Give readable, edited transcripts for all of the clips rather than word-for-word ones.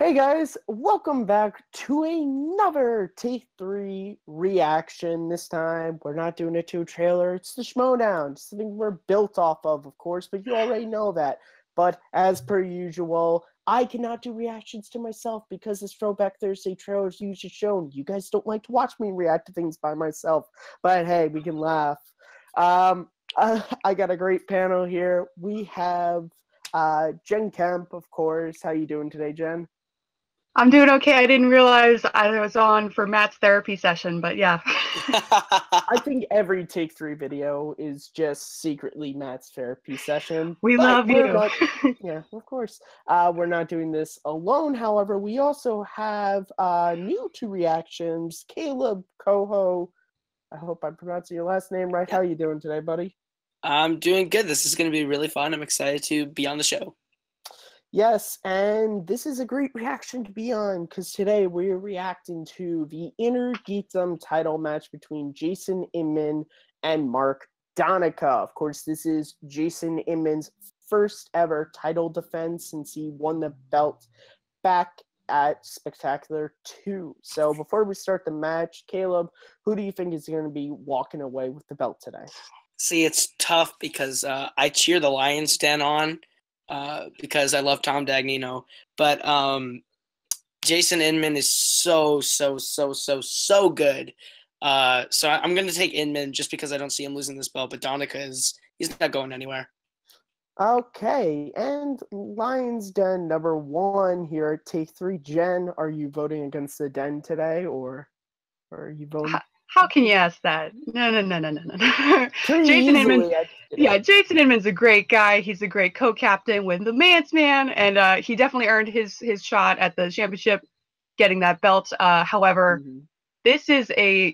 Hey guys, welcome back to another Take 3 reaction. This time, we're not doing a 2 trailer, it's the Schmoedown, something we're built off of course, but you already know that. But as per usual, I cannot do reactions to myself because this Throwback Thursday trailer is usually shown. You guys don't like to watch me react to things by myself, but hey, we can laugh. I got a great panel here. We have Jen Kemp, of course. How you doing today, Jen? I'm doing okay. I didn't realize I was on for Matt's therapy session, but yeah. I think every Take 3 video is just secretly Matt's therapy session. We But love we're you. not, yeah, of course. We're not doing this alone. However, we also have new to reactions, Caleb Coho. I hope I'm pronouncing your last name right. How you doing today, buddy? I'm doing good. This is going to be really fun. I'm excited to be on the show. Yes, and this is a great reaction to be on because today we're reacting to the Inner Geekdom title match between Jason Inman and Mark Donica. Of course, this is Jason Inman's first ever title defense since he won the belt back at Spectacular 2. So before we start the match, Caleb, who do you think is going to be walking away with the belt today? See, it's tough because I cheer the Lions Den on. Because I love Tom Dagnino, but Jason Inman is so good. So I'm gonna take Inman just because I don't see him losing this belt. But Donica he's not going anywhere. Okay, and Lions Den #1 here at Take 3. Jen, are you voting against the Den today, or are you voting? How can you ask that? No. Pretty Jason Inman. easily. Yeah, Jason Inman's a great guy. He's a great co-captain with the Man's Man, and he definitely earned his shot at the championship, getting that belt. However, this is a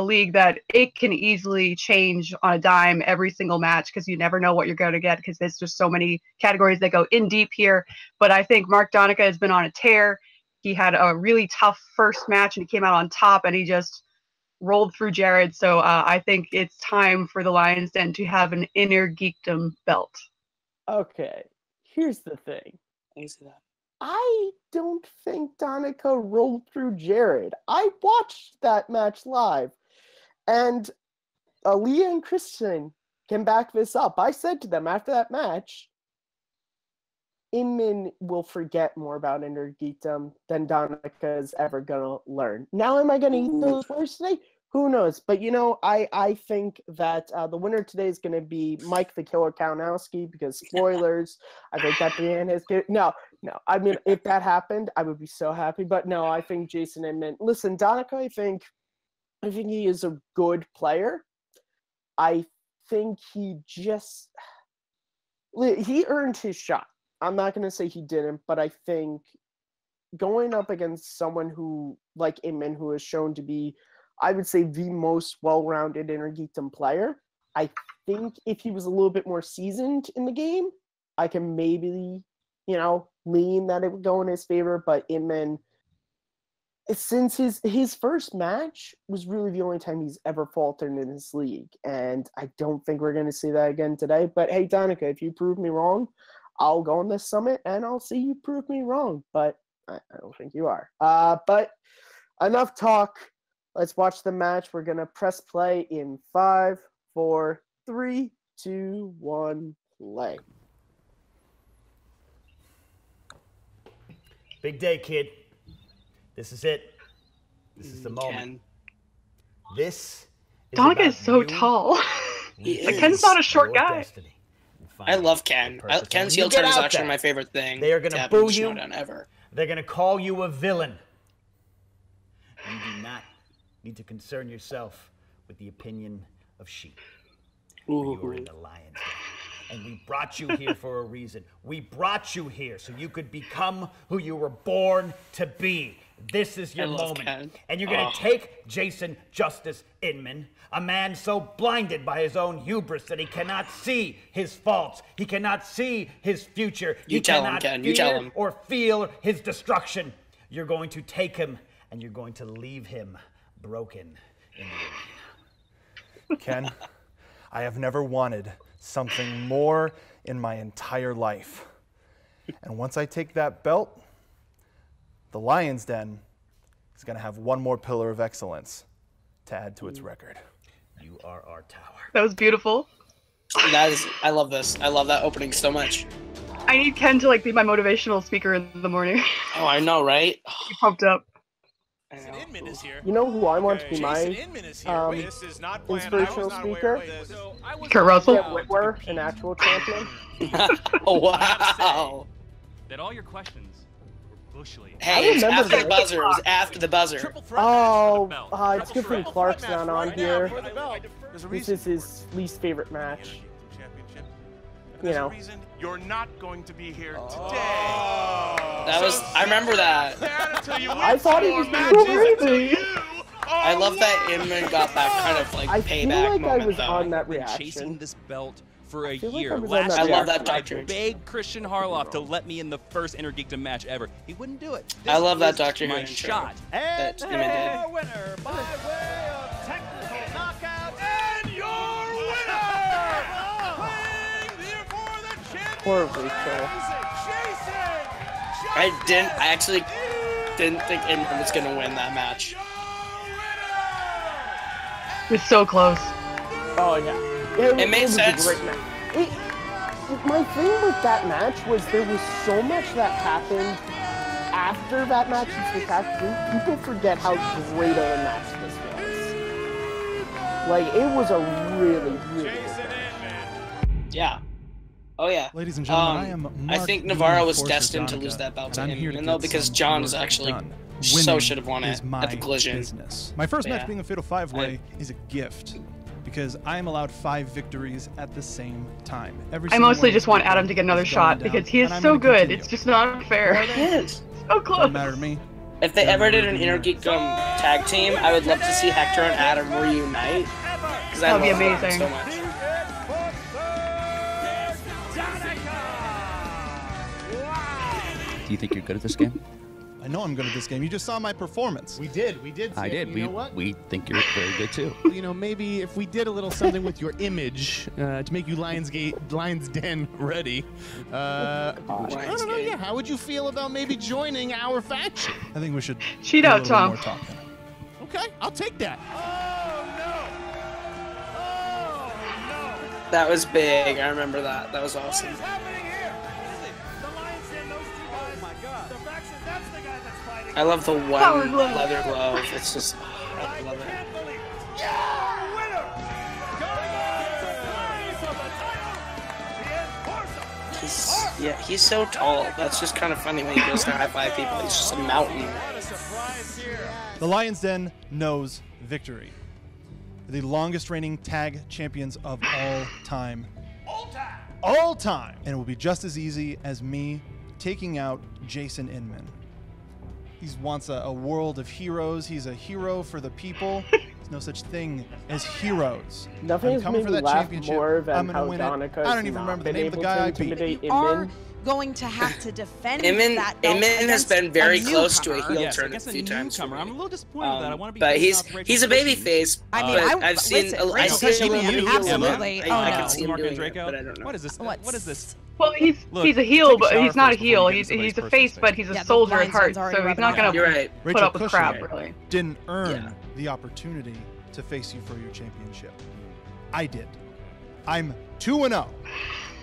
league that it can easily change on a dime every single match because you never know what you're going to get because there's just so many categories that go in deep here. But I think Mark Donica has been on a tear. He had a really tough first match and he came out on top and he just rolled through Jared. So I think it's time for the Lions Den to have an Inner Geekdom belt. Okay, here's the thing. I don't think Donica rolled through Jared. I watched that match live, and Aaliyah and Christian can back this up. I said to them after that match, Inman will forget more about Inner Geekdom than Donica is ever gonna learn. Now, am I gonna eat those words today? Who knows? But I think that the winner today is gonna be Mike the Killer Kalinowski because spoilers. I think that man is good. No. I mean, if that happened, I would be so happy. But no, I think Jason Inman. Listen, Donica, I think he is a good player. I think he earned his shot. I'm not going to say he didn't, but I think going up against someone who, like Inman, who is shown to be, I would say, the most well-rounded Inner Geekdom player, I think if he was a little bit more seasoned in the game, I can maybe, lean that it would go in his favor. But Inman, since his first match was really the only time he's ever faltered in this league, and I don't think we're going to see that again today. But hey, Donica, if you prove me wrong, I'll go on this summit and I'll see you prove me wrong, but I don't think you are. But enough talk. Let's watch the match. We're going to press play in 5, 4, 3, 2, 1, play. Big day, kid. This is it. This is the moment. This is Donica is so tall. Ken's not a short guy. Destiny. I love Ken. Ken's heel turn is actually my favorite thing. They are going to boo you. Ever. They're going to call you a villain. You do not need to concern yourself with the opinion of sheep. You are in the Lion's Den. And we brought you here for a reason. We brought you here so you could become who you were born to be. This is your moment. Ken. And you're going to take Jason Justice Inman, a man so blinded by his own hubris that he cannot see his faults. He cannot see his future. You tell him, Ken. You tell him. Or feel his destruction. You're going to take him and you're going to leave him broken in the arena. Ken, I have never wanted something more in my entire life. And once I take that belt, the Lion's Den is going to have one more pillar of excellence to add to its record. You are our tower. That was beautiful. I love this. I love that opening so much. I need Ken to like be my motivational speaker in the morning. Oh, I know, right? He pumped up. Inman is here. You know who I want to be my inspirational speaker? Kurt Russell. Yeah, Whitwer, an actual champion. Oh, wow. That all your questions were bushly. Hey, it's remember after the that. buzzer. It was after the buzzer. Oh, it's good thing Clark's not on here. This is his least favorite match. You know. You're not going to be here today. That was. I remember that. I thought he was crazy. I love that Inman got that kind of like I feel payback like moment I was though. on that Been chasing reaction. this belt for a feel like year. I was on Last that year, I love that I Dr. begged Christian Harloff to let me in the first Intergeekdom match ever. He wouldn't do it. I love that This Dr. is my Who intro. shot. That Inman did. Winner by way of technical knockout, And your winner, playing for the champion, Poor Rachel. I actually didn't think Inman was gonna win that match. It was so close. Oh yeah. It made was sense. A great match. My thing with that match was there was so much that happened after that match in Spectacular. People forget how great of a match this was. Like, it was a really, really good match. Yeah. Oh yeah. Ladies and gentlemen, I am Mark I think Dean, Navarro was Force of destined to Donica, lose that belt to and I'm here Inman to though get because some John is work actually done. so Winning should have won is it my at the collision. business. My first match Yeah. being a Fatal 5-Way is a gift because I am allowed 5 victories at the same time. Every I single mostly one just of want these Adam to get another is shot going because down, he is and I'm so gonna good. continue. It's just not fair. It is. So close. Doesn't matter to me. If they Yeah, ever did we're an doing Intergeekdom tag team, I would love to see Hector and Adam reunite. Because I That'd be love them amazing. so much. Do you think you're good at this game? I know I'm good at this game. You just saw my performance. We did. I did. You know what? We think you're very good too. You know, maybe if we did a little something with your image to make you Lions Den ready. I don't know. Yeah, how would you feel about maybe joining our faction? I think we should Cheat do a out, little Tom. more talking. Okay, I'll take that. That was big. I remember that. That was awesome. I love the Power one glove. leather glove. It's just, I love it. He's so tall. That's just kind of funny when he goes to high five people. He's just a mountain. The Lion's Den knows victory. The longest reigning tag champions of all time. All time! And it will be just as easy as me taking out Jason Inman. He wants a world of heroes. He's a hero for the people. There's no such thing as heroes. Nothing I'm has coming made for me that laugh championship. more I'm than gonna how win it. Donica I don't even remember the name of the guy I beat. intimidate You are Inman. going to have to defend Inman that belt has against been very a close to a newcomer. heel Yes, turn a against a few times. for newcomer. I'm a me. little disappointed with that. I want to be. But facing he's off Rachel a Christian. baby face. I mean, but I- I've seen listen, I Rachel see Christian, him doing it. absolutely. I Oh, can no. see him Mark doing and it, Draco. but I don't know. What is this? What? What is this? Well, he's Look, a take heel, a but shower he's not a first before heel. you get He's into a somebody's face, personal but he's a Yeah, the soldier at Lions heart, Den's already so he's rubbing not it gonna out. You're right. put Rachel up with Cushing crap, really. didn't earn Yeah. the opportunity to face you for your championship. I did. I'm 2-0.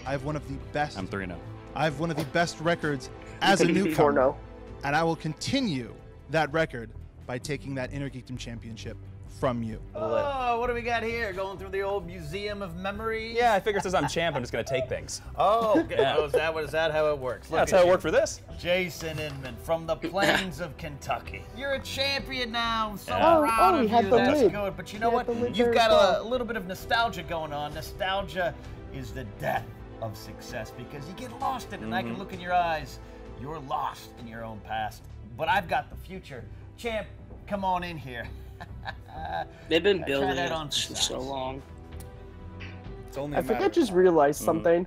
I have one of the best. I'm 3-0. I have one of the best records as a could be newcomer, 4-0. and I will continue that record by taking that Intergeekdom Championship from you. Oh, what do we got here? Going through the old museum of memories? Yeah, I figure since I'm champ, I'm just gonna take things. Oh, okay. Yeah. Oh, is that how it works? Yeah, that's Look how at it worked you. for this. Jason Inman from the plains of Kentucky. You're a champion now. I'm so Yeah. proud Oh, he of had you. the That's lid. good. But you know He what? had the lid You've there got as well. a little bit of nostalgia going on. Nostalgia is the death of success because you get lost in it. And I can look in your eyes. You're lost in your own past. But I've got the future. Champ, come on in here. They've been Try building that it on for some so size. long. It's only I a think matter I of just time. realized something.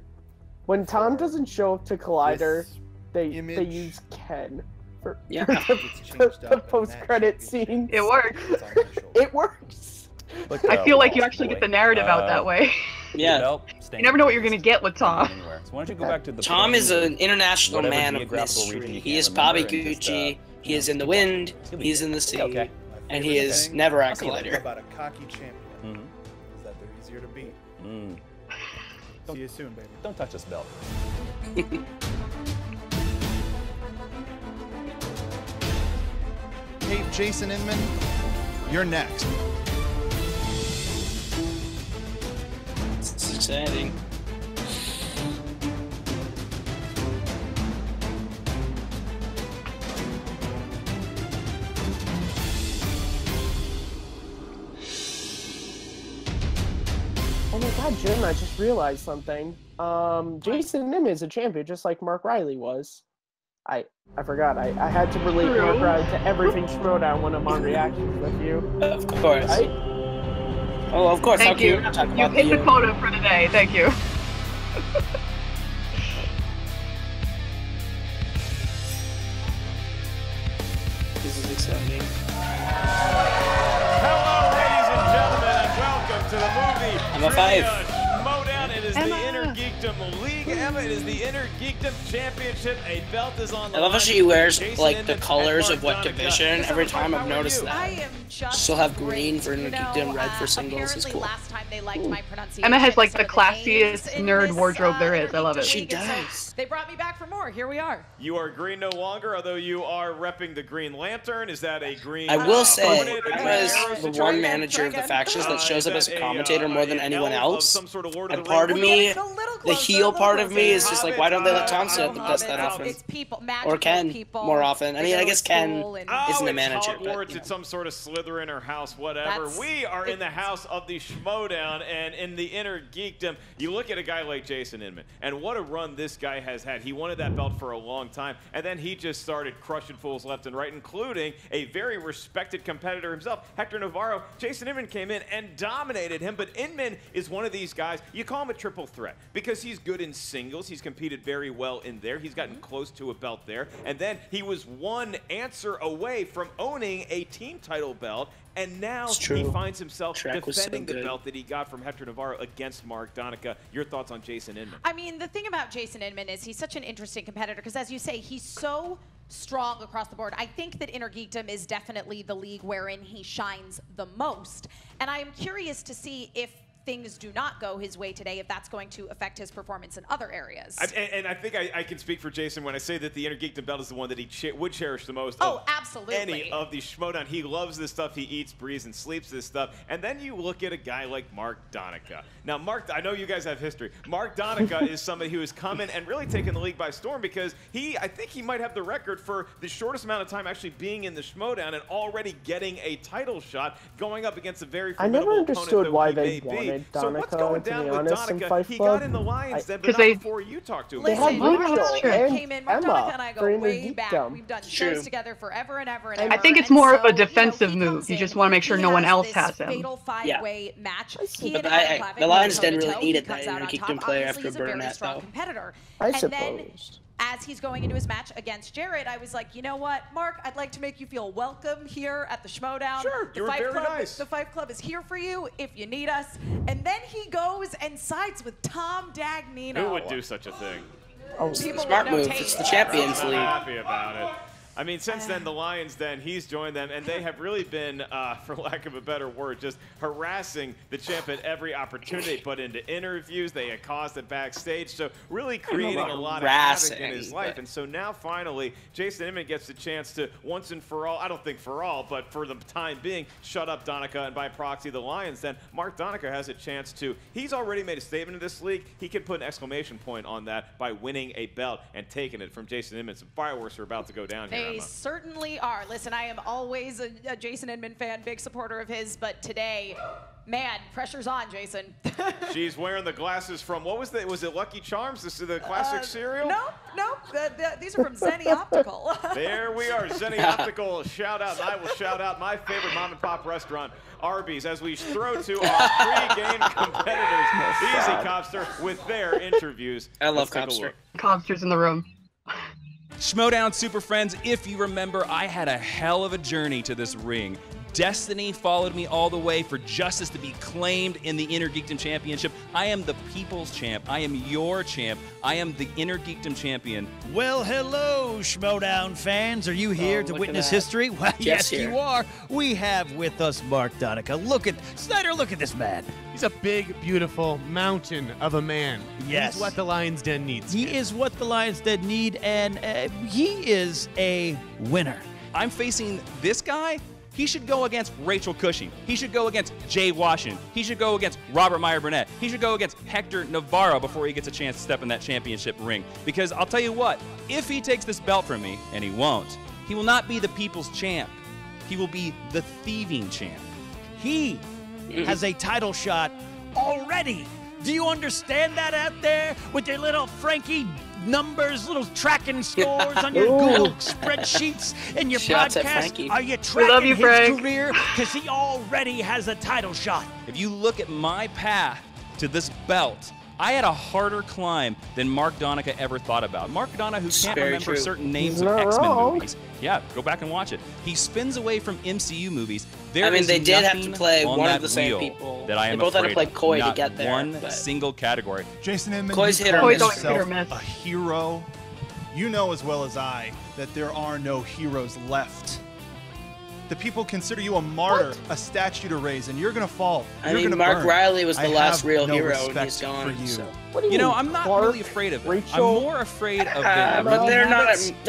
When Tom doesn't show up to Collider, This they image use Ken for, Yeah. for It's changed the up, and that post-credit championship scene. It works. is on my shoulder. It works. I feel like you actually get the narrative out that way. Yeah. You never know what you're gonna get with Tom. Anywhere. So why don't you go back to the Tom is an international whatever man of geographical region mystery. you He can't is Bobby remember and just, Gucci. He is in the wind. He's in the sea. Okay. And he is never at What Collider. about a cocky champion? Is that they're easier to beat. See you soon, baby. Don't touch this belt. Hey, Jason Inman, you're next. It's exciting. Oh my God, Jim! I just realized something. Jason Inman is a champion, just like Mark Riley was. I forgot. I had to relate Mark Riley to everything Schmoedown when I'm on reactions with you. Of course. Right? Oh, of course. Thank you. You hit the quota for today. Thank you. This is exciting. Hello, ladies and gentlemen, and welcome to the movie Emma 5. Schmoedown. It is Emma. the Inner Geekdom League. Emma, it is the Inner Geekdom Championship. A belt is on the I love how line she wears between Jason like the Inman colors and of what Mark Donica. division. Yes, Every Emma, time how I've are noticed you? that. I am just Still have great. green for You Inner Geekdom, red for singles. It's Apparently cool. last time they liked my pronunciation. Emma has like of the some of the names classiest in nerd this, wardrobe there is. I love it. She league, and so does. they brought me back for more. Here we are. You are green no longer, although you are repping the Green Lantern. Is that a green? I will say, Hornet, a green Emma is arrow the situation? one manager of the factions that shows up as a commentator more than anyone else. Some sort of Lord of And the part of Rings? me, It's a little the closer, heel part of me closer. is just like, why don't they let Tom sit at the desk that Hobbits, often? It's people, magical Or Ken people. more often. I They mean, go I to guess Ken school and- isn't a it's manager. Hogwarts, But, it's some sort of Slytherin or house, whatever. That's- We are in the house of the Schmoedown, and in the Inner Geekdom, you look at a guy like Jason Inman, and what a run this guy has had. He wanted that belt for a long time, and then he just started crushing fools left and right, including a very respected competitor himself, Hector Navarro. Jason Inman came in and dominated him, but Inman is one of these guys, you call him a triple threat, because he's good in singles, he's competed very well in there, he's gotten close to a belt there, and then he was one answer away from owning a team title belt, and now he finds himself defending the belt that he got from Hector Navarro against Mark Donica. Your thoughts on Jason Inman? I mean, the thing about Jason Inman is he's such an interesting competitor because, as you say, he's so strong across the board. I think that Inner Geekdom is definitely the league wherein he shines the most. And I am curious to see if things do not go his way today, if that's going to affect his performance in other areas. And I think I can speak for Jason when I say that the Inner Geekdom belt is the one that he would cherish the most. Oh, of absolutely. Any of the Schmoedown. He loves this stuff. He eats, breathes, and sleeps this stuff. And then you look at a guy like Mark Donica. Now, Mark, I know you guys have history. Mark Donica is somebody who has come in and really taken the league by storm because I think he might have the record for the shortest amount of time actually being in the Schmoedown and already getting a title shot going up against a very formidable I never understood why they wanted wanted Donica. So what's going down with Donica? He Club. got in the Lions then, but Because not before you talked to him. They had Mark Rachel Donica and came in. Mark Emma Donica and I for go Inner way back. Geekdom. We've done True. shows together forever and ever and I ever. think it's And more of a so, defensive he move. comes You in, just want to make sure he no one has else this has him. fatal five-way match. He But and I- Emma Clavick the Lions go didn't toe-to-toe. really He need it, comes that out Inner on Geekdom top. player Obviously, after he's a very Burnett, strong though. competitor. I And suppose. then, as he's going into his match against Jared, I was like, you know what, Mark, I'd like to make you feel welcome here at the Schmoedown. Sure, you were very nice. The Fight Club is here for you if you need us. And then he goes and sides with Tom Dagnino. Who would do such a thing? Oh, People Smart with no move. taste. It's the Champions I'm League. happy about it. I mean, since then, the Lions, then, he's joined them, and they have really been, for lack of a better word, just harassing the champ at every opportunity. They put into interviews, they caused it backstage, so really creating a lot of havoc in his life. And so now, finally, Jason Inman gets the chance to, once and for all, I don't think for all, but for the time being, shut up Donica, and by proxy, the Lions. Then Mark Donica has a chance to, he's already made a statement in this league. He can put an exclamation point on that by winning a belt and taking it from Jason Inman. Some fireworks are about to go down here. They certainly are. Listen, I am always a Jason Inman fan, big supporter of his, but today, man, pressure's on, Jason. She's wearing the glasses from, what was it Lucky Charms? This is the classic cereal? Nope. These are from Zenny Optical. There we are, Zenny Optical. Shout out, and I will shout out my favorite mom and pop restaurant, Arby's, as we throw to our pre-game competitors, Easy Copster, with their interviews. I love Let's take a Copster. look. Cobster's in the room. Schmoedown super friends, if you remember, I had a hell of a journey to this ring. Destiny followed me all the way for justice to be claimed in the Inner Geekdom Championship. I am the people's champ. I am your champ. I am the Inner Geekdom champion. Well, hello, Schmoedown fans. Are you here to witness history? Well, yes, you are. We have with us Mark Donica. Look at Snyder. Look at this man. He's a big, beautiful mountain of a man. Yes. He's what the Lion's Den needs. He is what the Lion's Den need, and he is a winner. I'm facing this guy. He should go against Rachel Cushing. He should go against Jay Washington. He should go against Robert Meyer Burnett. He should go against Hector Navarro before he gets a chance to step in that championship ring. Because I'll tell you what, if he takes this belt from me, and he won't, he will not be the people's champ. He will be the thieving champ. He has a title shot already. Do you understand that out there with their little Frankie numbers, little tracking scores on your Google spreadsheets and your podcast? Are you tracking his career? Because he already has a title shot. If you look at my path to this belt, I had a harder climb than Mark Donica ever thought about. Mark Donica, who can't remember certain names of X-Men movies. Yeah, go back and watch it. He spins away from MCU movies. I mean, they did have to play one of the same people. That I am they both had to play Koi not to get there. One single category. Jason Inman, Koi's hit or calls miss. himself a hero. You know as well as I that there are no heroes left. The people consider you a martyr, a statue to raise, and you're gonna fall. I You're mean, gonna Mark burn. Riley was the I last have real no hero, and respect he's gone. for you. So. You know, I'm not really afraid of it. I'm more afraid of but they're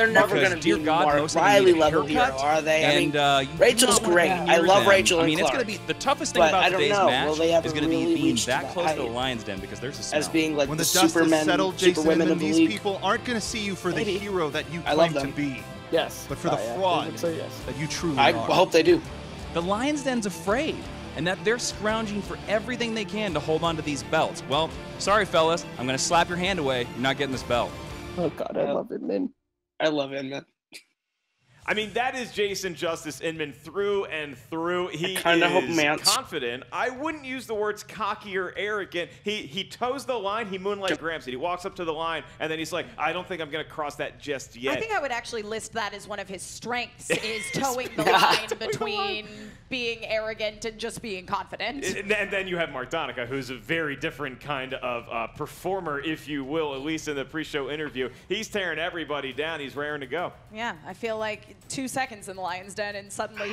never going to be Mark Riley level hero, are they? I mean, Rachel's great. I love Rachel. I mean, and it's Clark. going to be the toughest thing But about I don't today's know. match Will they ever is going to really be being reach that that close to the height? Lion's Den because there's a smell. As being like When the the dust Supermen, is settled, Jason Superwomen Inman, of the these league. people aren't going to see you for the Maybe. hero that you I love claim to them. be. Yes. But for the fraud that you truly I are. hope they do. The Lion's Den's afraid, and that they're scrounging for everything they can to hold on to these belts. Well, sorry, fellas. I'm going to slap your hand away. You're not getting this belt. Oh, God, I love Inman. I love Inman. I mean, that is Jason Justice Inman through and through. He is confident. I wouldn't use the words cocky or arrogant. He toes the line. He moonlight grabs it. He walks up to the line, and then he's like, I don't think I'm going to cross that just yet. I think I would actually list that as one of his strengths, is towing the line between being arrogant and just being confident. And then you have Mark Donica, who's a very different kind of performer, if you will, at least in the pre-show interview. He's tearing everybody down. He's raring to go. Yeah, I feel like 2 seconds in the Lion's Den, and suddenly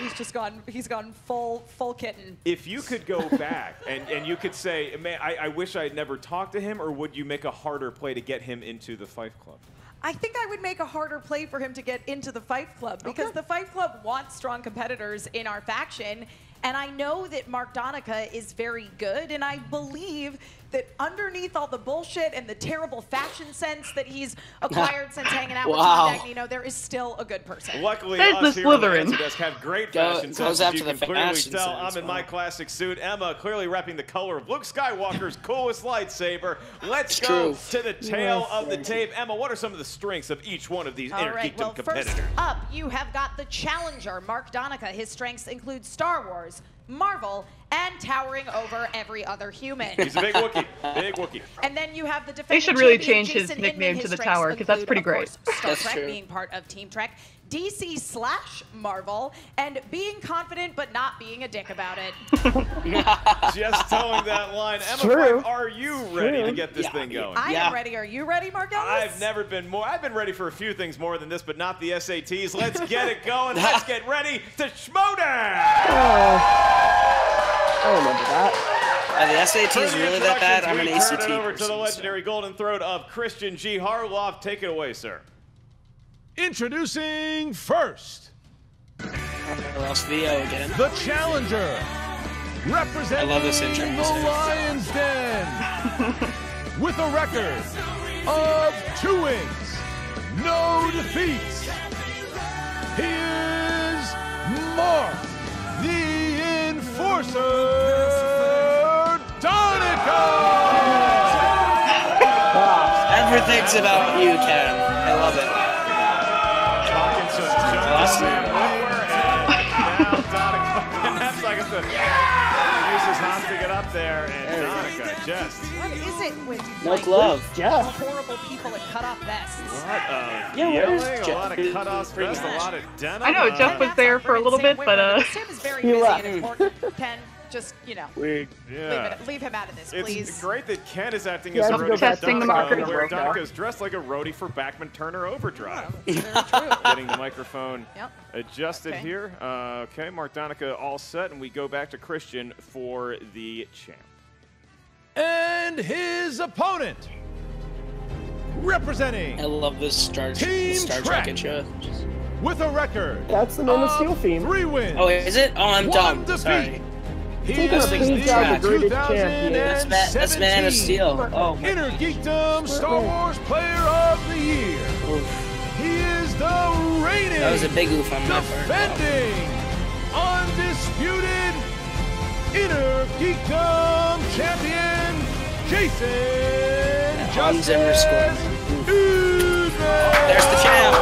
he's gone full kitten. If you could go back and you could say, man, I wish I had never talked to him, or would you make a harder play to get him into the Fife Club? I think I would make a harder play for him to get into the Fife Club, because the Fife Club wants strong competitors in our faction, and I know that Mark Donica is very good, and I believe that underneath all the bullshit and the terrible fashion sense that he's acquired since hanging out with Tom Dagnino, there is still a good person. Luckily, There's us the here on the Slytherin. Fancy Desk have great fashion sense. after You the can clearly fashion tell sense, I'm in my classic suit. Emma clearly repping the color of Luke Skywalker's coolest lightsaber. Let's go to the tail of the tape. Emma, what are some of the strengths of each one of these Inner Geekdom competitors? First up, you have got the challenger, Mark Donica. His strengths include Star Wars, Marvel, and towering over every other human. He's a big Wookiee. Big Wookiee. And then you have the defending They should really champion, change his Jason nickname Inman. to the His Tower, strengths because that's pretty include, great. of course, Star That's Trek, true. being part of Team Trek, DC/Marvel, and being confident but not being a dick about it. Just towing that line. Emma, true. Frank, are you ready to get this thing going? I am ready. Are you ready, Mark Ellis? I've never been more. I've been ready for a few things more than this, but not the SATs. Let's get it going. Let's get ready to Schmoedown. I remember that. Are the SATs really that bad? I'm an ACT Turn it over to person, the legendary golden throat of Christian G. Harloff. Take it away, sir. Introducing first, Lost VO again. the challenger, representing I love this intro. the Lion's Den, with a record of 2 wins, no defeats. He is Mark, the Enforcer Donica! Everything's about you, Ken. I love it. Talking some Awesome. and now Donica. And that's like the use the hot to get up there, and Donica just... What is it with No glove. the horrible people at cut-off vests? A lot of yelling, a lot of cut-off vests, a lot of denim. I know Jeff was there for a little bit, but Tim is very busy and important. Ken, just, Yeah. leave him out of this, please. It's great that Ken is acting Yeah, as a let's go roadie back for to the Donica, marker. where Donica's dressed like a roadie for Backman Turner Overdrive. Very true. Getting the microphone Yep. adjusted Okay. here. Okay, Mark Donica all set, and we go back to Christian for the champ. And his opponent, representing I love this Star Team Trek Trek. intro. with a record That's the Man of Steel of theme. 3 wins. Oh, is it? Oh, I'm One dumb. defeat. Sorry. He Taking is a the page out of the greatest champion. That's Man of Steel. Oh, my Inner Geekdom Star Wars Player of the Year. Oof. He is the reigning, That was a big oof on my part. defending, undisputed Inner Geekdom champion, Jason Hans Zimmer score. There's the champ.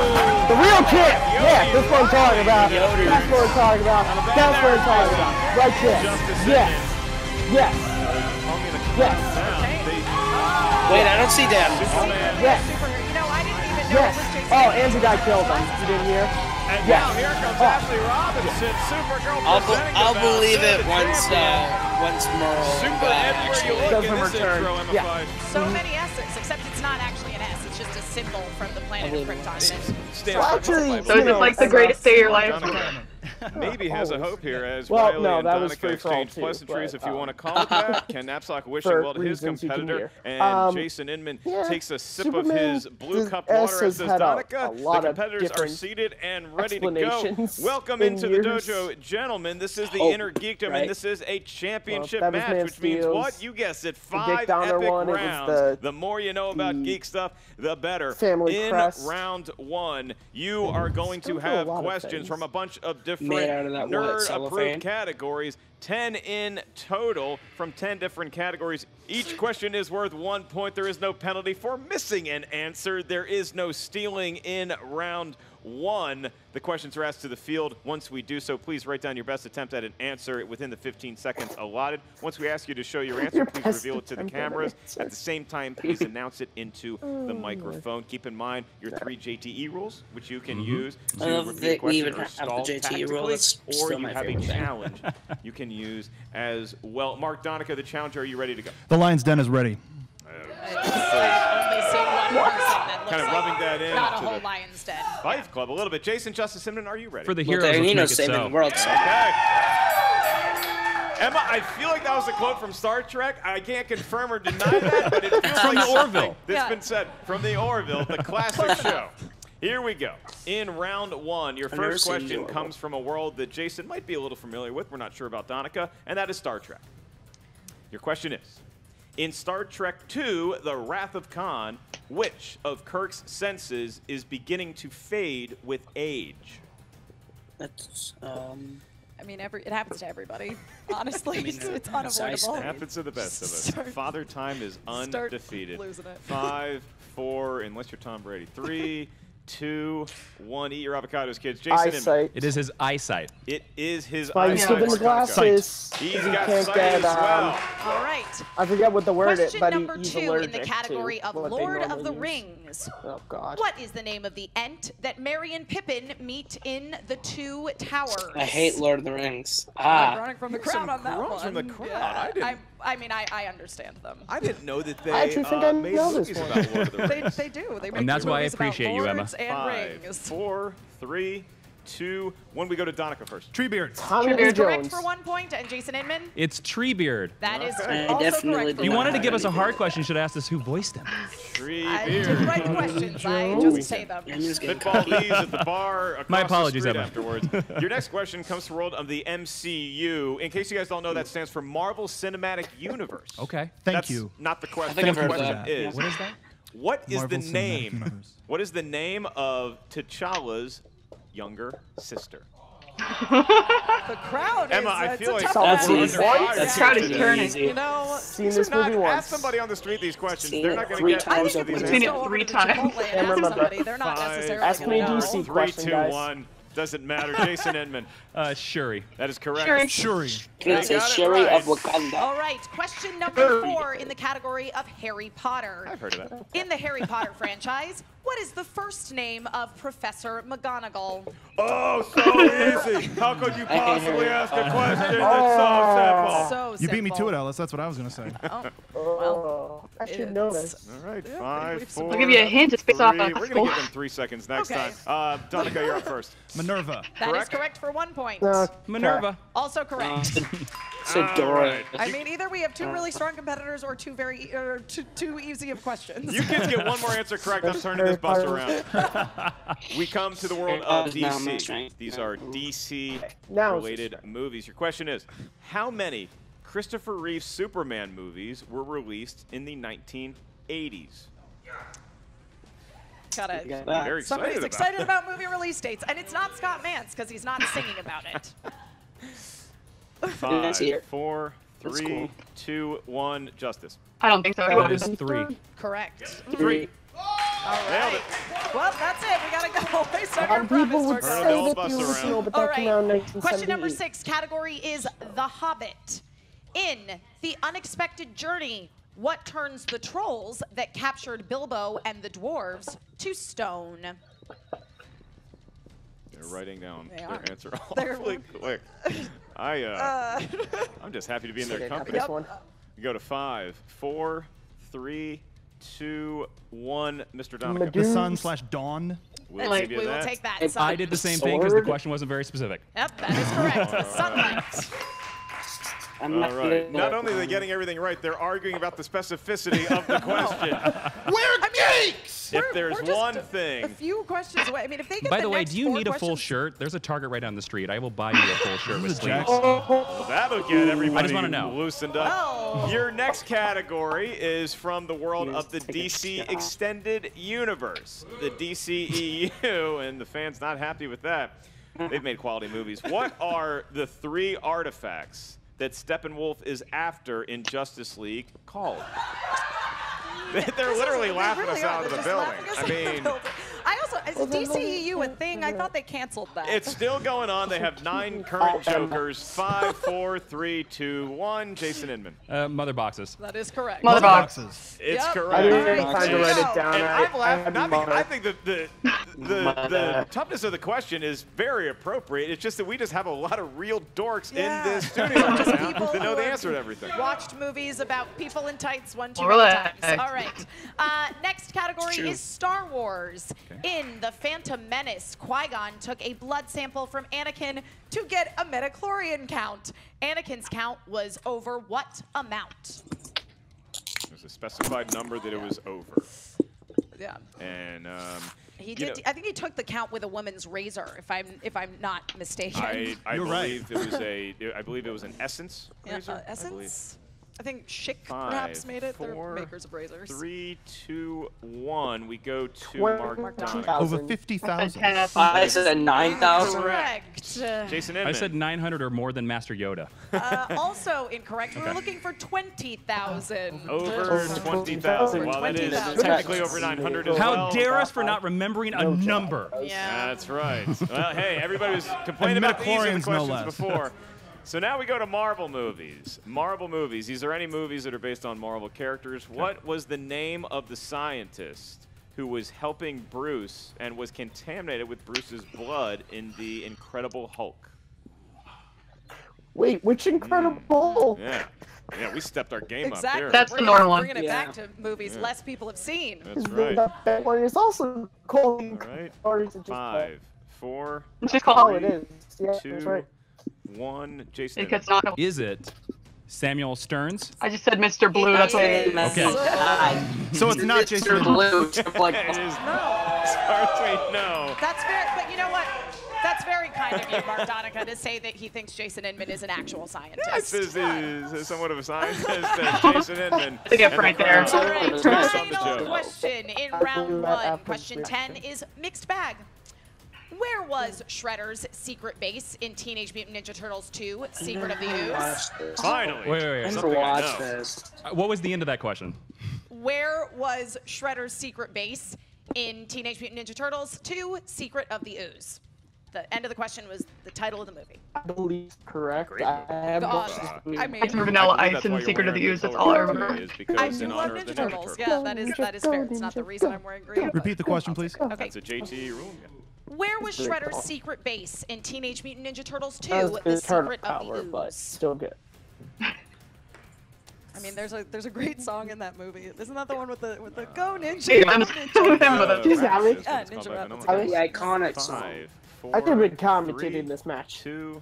The real champ! Yeah, that's what I'm talking about. Yoder. That's what I'm talking about. That's what I'm talking about. Right there. Yes. Yes. Yes. Wait, I don't see Dan. Yes. I didn't even know Yes. it was Jason. Oh, Andrew got killed. You didn't hear? And Yes. now here comes Oh. Ashley Robinson, Supergirl presenting I'll the believe bout it to the once champion. Merle Super everywhere you look Doesn't in this return. intro, Emma Yeah. Five. So many S's, except it's not actually an S. It's just a symbol from the planet of Krypton. Stands for Actually, multiple. so is it like the greatest day of your life? Donica maybe has a hope here as Well, Riley no, and that was Donica free for all exchange too, pleasantries, but, if you want to call it that. Ken Knapsack wishing for well to his reasons you can competitor, hear. and Jason Inman yeah, takes a sip Superman, of his blue the cup S water has as does had a Donica. lot The of competitors are different seated and ready to go. explanations Welcome in into the years. dojo, gentlemen. This is the Oh, Inner Geekdom, right. and this is a championship Well, that was match, Man which means Steele's. what? You guessed it, The 5 Dick Donner epic one, it was rounds. the more you know about geek stuff, the better. Family In Crest. round 1, you are going to Still do a have lot of questions things. from a bunch of different Made out of that white cellophane. nerd-approved categories, 10 in total from 10 different categories. Each question is worth 1 point. There is no penalty for missing an answer. There is no stealing in round 1. The questions are asked to the field. Once we do so, please write down your best attempt at an answer within the 15 seconds allotted. Once we ask you to show your answer, please reveal it to the cameras. At the same time, please announce it into the microphone. Keep in mind your 3 JTE rules, which you can use I to love repeat a that we question even or have the stall JTE rule. tactically, That's or still you my have a favorite thing. challenge you can use as well. Mark Donica, the challenger, are you ready to go? The Lion's Den is ready. I've only seen one person that looks Kind of like rubbing that in not a to whole the lion's den. Fight Club a little bit. Jason, Justice Inman, are you ready? For the Well, heroes, let's Danino's make it saving so. the world. So. Okay. Emma, I feel like that was a quote from Star Trek. I can't confirm or deny that, but it feels From like the Orville. That's been said from the Orville, the classic show. Here we go. In round 1, your I've never first seen the question Orville. comes from a world that Jason might be a little familiar with. We're not sure about Donica, and that is Star Trek. Your question is, in Star Trek II, The Wrath of Khan, which of Kirk's senses is beginning to fade with age? That's I mean, it happens to everybody. Honestly, mean, it's that's unavoidable. It happens to the best of us. Start- Father Time is start undefeated. losing it. 5, 4, unless you're Tom Brady. 3, 2, 1. Eat your avocados, kids. Jason Inman. eyesight. It is his eyesight. It is his Why you eyesight. still the glasses? He's He got can't sight get, as well. All right. I forget what the word is, Question but number he's 2 allergic in the category to of what they Lord of normally the use. Rings. Oh God. What is the name of the Ent that Merry and Pippin meet in the Two Towers? I hate Lord of the Rings. I'm running from the crowd on that crumbs one. from the crowd. Yeah. I mean, I understand them. I didn't know that they I actually think I made know this movies one. about Lord of the Rings. They do. They make And that's why I movies about appreciate you, Emma. lords and 5, rings. 4, 3, 2, 1. We go to Donica first. Treebeards. Tommy That Lee is correct Jones. for 1 point, and Jason Inman. It's Treebeard. That is I also definitely correct. did for You one wanted to point. give us a hard question. You should have asked us who voiced him. I didn't write the questions. I just say them. I'm just getting Spitball cocky. these at the bar across My apologies, the street Emma. afterwards. Your next question comes from the world of the MCU. In case you guys don't know, that stands for Marvel Cinematic Universe. Okay. Thank That's you. not the question. I think I've The heard of question that. is, What is that? what is Marvel the Cinematic name? Universe. What is the name of T'Challa's younger sister? The crowd is. Emma, I feel like That's we're easy. under fire That's The crowd is today. turning. easy. You know, Seen These this are not, movie ask once. somebody on the street these questions. Seen They're it not going 3 to get times most of over these there. Seen it answers. 3 Chipotle and times. ask remember. somebody. They're not 5, necessarily Ask me a gonna know. DC 3, question, 2, guys. 1. Doesn't matter. Jason Inman. Shuri. That is correct. Shuri. Princess Shuri of Wakanda. All right, question number 4 in the category of Harry Potter. I've heard of that. In the Harry Potter franchise, what is the first name of Professor McGonagall? Oh, so easy. How could you possibly ask a question that's so simple? So You beat me to simple. it, Alice. That's what I was going to say. Well, I should know this. All right, 5, 4, I'll give you a hint. It's based off 3. a We're going to school. give them 3 seconds next Okay. time. Donica, you're up first. Minerva. That is correct for 1 point. Minerva. Also correct. So Dora. I mean, either we have 2 really strong competitors or 2 very too easy of questions. You kids get one more answer correct. I'm turning this bus around. We come to the world of DC. These are DC-related movies. Your question is, how many Christopher Reeve Superman movies were released in the 1980s? Got it. Very excited Somebody's about excited about movie release dates, and it's not Scott Mantz because he's not singing about it. 5, 4, 3, 2, 1. Justice. I don't think so. That is 3. Correct. 3. All right. Well, that's it. We gotta go. Based on your People would premise, say we're that going. you was no, but All that came out in right. 1978. Question number 6. Category is The Hobbit. In The Unexpected Journey, what turns the trolls that captured Bilbo and the dwarves to stone? They're writing down They their are. answer awfully quick. I'm just happy to be in their company. We go to 5, 4, 3, 2, 1. Mr. Donica. The Sun/Dawn. We'll we give you will that. take that. I did the same thing because the question wasn't very specific. Yep, that is correct. Sunlight. All right. Not only are they getting everything right, they're arguing about the specificity of the question. We're geeks! If there's we're just one a thing. few questions away. I mean, if they get By the way, next do you 4 need a full questions- shirt? There's a Target right down the street. I will buy you a full shirt with sleeves. Well, that'll get everybody I just wanna know. loosened up. Oh. Your next category is from the world of the DC Extended Universe. The DCEU, and the fans not happy with that. They've made quality movies. What are the 3 artifacts that Steppenwolf is after in Justice League called? They're literally laughing us out of the building. I mean, I also, is DCEU a thing? I thought they canceled that. it's still going on. They have 9 current Jokers. 5, 4, 3, 2, 1. Jason Inman. Mother boxes. That is correct. Mother boxes. It's Yep. correct. I didn't All even right, time to there write you it go. down. And I'm laughing, had not because mother. I think the toughness of the question is very appropriate. It's just that we just have a lot of real dorks Yeah. in this studio right Just now people that know who the have answer to everything. Watched movies about people in tights one too Relax. many times. All right. Next category is Star Wars. In The Phantom Menace, Qui-Gon took a blood sample from Anakin to get a midichlorian count. Anakin's count was over what amount? There's a specified number that it was over. Yeah. And He you did. know, I think he took the count with a woman's razor, if I'm not mistaken. I You're believe right. I believe it was an Essence Yeah, razor. Essence. I think Schick 5, perhaps made it. 4, They're makers of razors. 3, 2, 1. We go to 20,000. Mark Donica. Over 50,000. I said 9,000. Correct. Jason I Inman. said 900 or more than Master Yoda. Also incorrect. We were looking for 20,000. Over 20,000. Well, that is 20,000. technically over 900 as How well. dare us for not remembering a number? Yeah. That's right. Well, hey, everybody was complaining about the ease of the midichlorians, no questions less. before. So now we go to Marvel movies. Marvel movies. These are any movies that are based on Marvel characters. What was the name of the scientist who was helping Bruce and was contaminated with Bruce's blood in The Incredible Hulk? Wait, which Incredible? Yeah. Yeah, we stepped our game Exactly. up here. That's the Bringing normal it- one. Bringing it Yeah. back to movies less people have seen. That's right. That one is also called All right. or is it just 5, 4, It's just Oh, called. it is. Yeah, that's 2, right. 1. Jason. Because not. Is it Samuel Stearns? I just said Mr. Blue. That's what it is. Okay. So it's not Jason Mr. Inman. Blue. Like, It is No. Sorry, no. That's very, but you know what? That's very kind of you, Mark Donica, to say that he thinks Jason Inman is an actual scientist. This is somewhat of a scientist, Jason Inman. I think I'm right there. All right, Based on the final joke. question in round 1. Question 10 is mixed bag. Where was Shredder's secret base in Teenage Mutant Ninja Turtles 2, Secret of the Ooze? Finally. Wait. Something I watch know. this. What was the end of that question? Where was Shredder's secret base in Teenage Mutant Ninja Turtles 2, Secret of the Ooze? The end of the question was the title of the movie. I believe correct. I have watched this movie. I mean, It's Vanilla Ice and Secret of the Ooze. That's all I remember. I do love Ninja Turtles. Yeah, that is fair. It's not the reason I'm wearing green. Repeat the question, please. Okay. That's a JT rule. Where was Shredder's secret base in Teenage Mutant Ninja Turtles 2: That was The his turn Secret of power, the but Ooze? still good. I mean, there's a great song in that movie. Isn't that the one with the Go Ninja? Yeah, Go I'm Ninja. Just Alex. Ninja Rap. The iconic song. I could have been commentating this match. 2,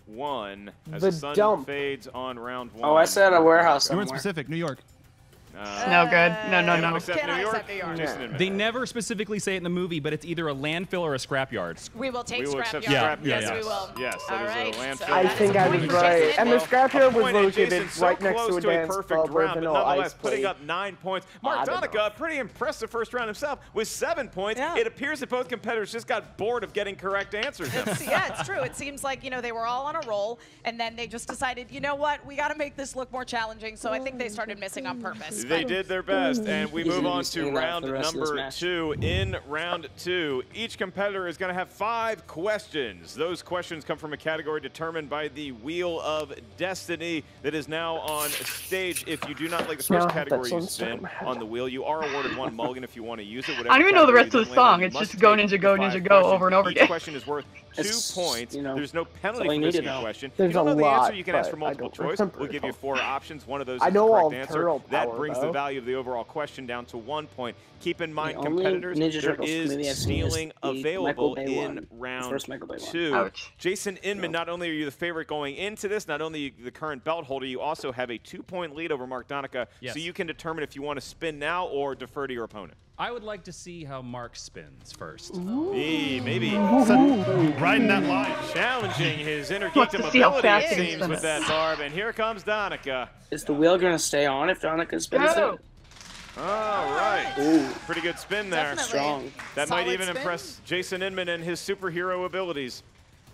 1. As The the sun dump. fades on round 1. Oh, I said a warehouse You somewhere. weren't specific. New York. No good. No, no, no. Except New York. Jason Inman. They never specifically say it in the movie, but it's either a landfill or a scrapyard. We will take We will scrapyard. accept Yeah, scrap. yeah, Yes, yeah. we will. Yes, that All is right, a landfill. so I that is think a I point was for right. Jason And the Inman. scrapyard was Point, and located Jason so right next close to a to a dance perfect called round, but Vanilla nonetheless Ice putting Plate. up 9 points. Mark I don't Donica, a pretty impressive first round himself with 7 points. Yeah. It appears that both competitors just got bored of getting correct answers. Yeah, it's true. It seems like, they were all on a roll, and then they just decided, you know what, we got to make this look more challenging, so I think they started missing on purpose. They did their best, and we move on to Saying that round for the rest of this number match. 2. In round 2, each competitor is going to have 5 questions. Those questions come from a category determined by the Wheel of Destiny that is now on stage. If you do not like the first Now category that's you on spin Storm. on the wheel, you are awarded 1 mulligan if you want to use it. I don't even know the rest of the song. It's just Go Ninja, Go Ninja, Go over and over Each again. question is worth 2 It's, points. you know, There's no penalty all you for need to missing a know. question. There's If you don't a know the lot, answer, you can ask for but I multiple don't choice. remember We'll it give you all. 4 options. One of those I is the know all correct answer. turtle That power, brings though. the value of the overall question down to 1 point. Keep in mind, The only competitors, Ninja there Turtles movie I've is seen is stealing the Michael available Bay in one, the round first Michael Bay one. 2. Ouch. Jason Inman, not only are you the favorite going into this, not only the current belt holder, you also have a 2-point lead over Mark Donica, Yes. so you can determine if you want to spin now or defer to your opponent. I would like to see how Mark spins first. Maybe Riding that line. challenging his inner Wants geekdom to see how ability, fast it he can seems, spin with it. that barb. And here comes Donica. Is the wheel going to stay on if Donica spins No. it? All right. Ooh. Pretty good spin there. Definitely. Strong. That might Solid even spin. impress Jason Inman and his superhero abilities.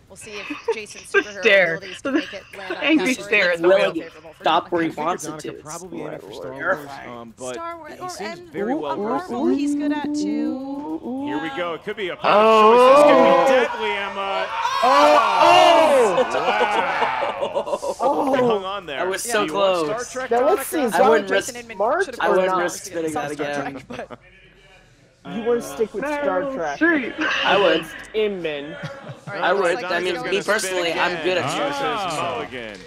We'll see if Jason's superhero Stare. abilities can make it land on Angry category stare that's at the more wheel. favorable for Stop where he Donica. wants it Donica to. probably in it for Star Wars, Terrifying. but Star Wars, he seems and very well versed. Marvel he's good at too. Here we go. It could be a Oh. choice. This could be deadly, Emma. Oh! They hung on there. That was Do so you want close. Star Trek, Now let's see, Donica? is I wouldn't Donica risk- Jason Inman smart should've I or wouldn't not? risk spinning that Star again. Trek, but You want to stick with Star Trek? Street. I would. Inman. all right, I looks would. like I mean, Donica's me gonna spin personally, again. I'm good at Versus Ah. Mulligan.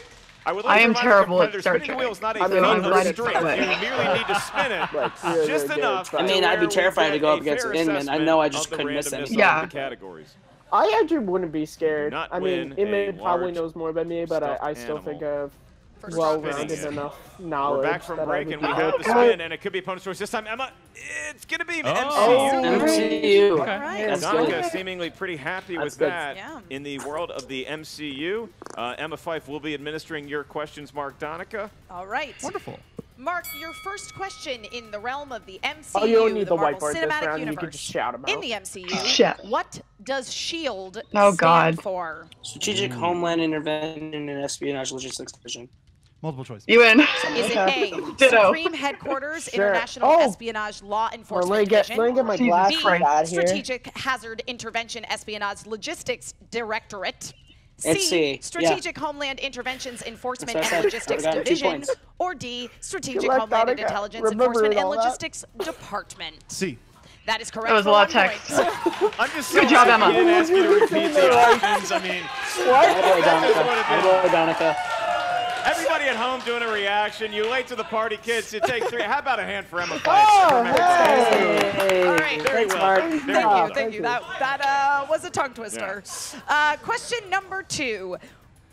I would like I to am remind terrible at competitors, Star spinning the Trek. wheel is not a I mean, feat I'm of glad it's strength. that way. You merely need to spin it Like, really just good, enough. but- I mean, to I'd be where we terrified to get go up a against fair Inman. I know I assessment just of the couldn't miss randomness anything. of Yeah. the categories. I actually wouldn't be scared. Not I mean, win a Inman probably large knows more than me, but I stuffed still think I have First well-rounded spinning it. enough knowledge. We're back from that break, I and would we be have good. the spin, and it could be opponent's choice. This time, Emma, it's going to be Oh. MCU. MCU. All right. That's Donica good. seemingly pretty happy That's with good. that. Yeah. In the world of the MCU, Emma Fife will be administering your questions, Mark Donica. All right. Wonderful. Mark, your first question in the realm of the MCU, Oh, you don't need the the Marvel whiteboard this Cinematic round. You Universe. can just shout 'em In out. the MCU, Shit. what does SHIELD Oh, stand God. for? Strategic Homeland Intervention and Espionage Logistics Division. Multiple choice. You win. Is it A, Ditto. Supreme Headquarters, Sure. International Oh. Espionage Law Enforcement Let me get my Jesus glasses Christ. out here. Strategic Hazard Intervention Espionage Logistics Directorate? It's C, yeah. Strategic Homeland Interventions Enforcement That's what I and said. Logistics I got 2 Division, points. or D, Strategic Good luck, Homeland and Donica. Intelligence Remembering Enforcement and all that. Logistics Department. C. That is correct. That was a for lot of 1 text. point. I'm just Good so job, happy Emma. he didn't ask you to repeat the options. I mean, Attaboy, Donica. what it is. Attaboy, Donica. everybody at home doing a reaction. You late to the party, kids. You take 3. How about a hand for Emma Fife? Oh, Remember that. Hey. All right. Very Thanks, well. Mark. Very Thank well you, done. thank you. That was a tongue twister. Question number 2.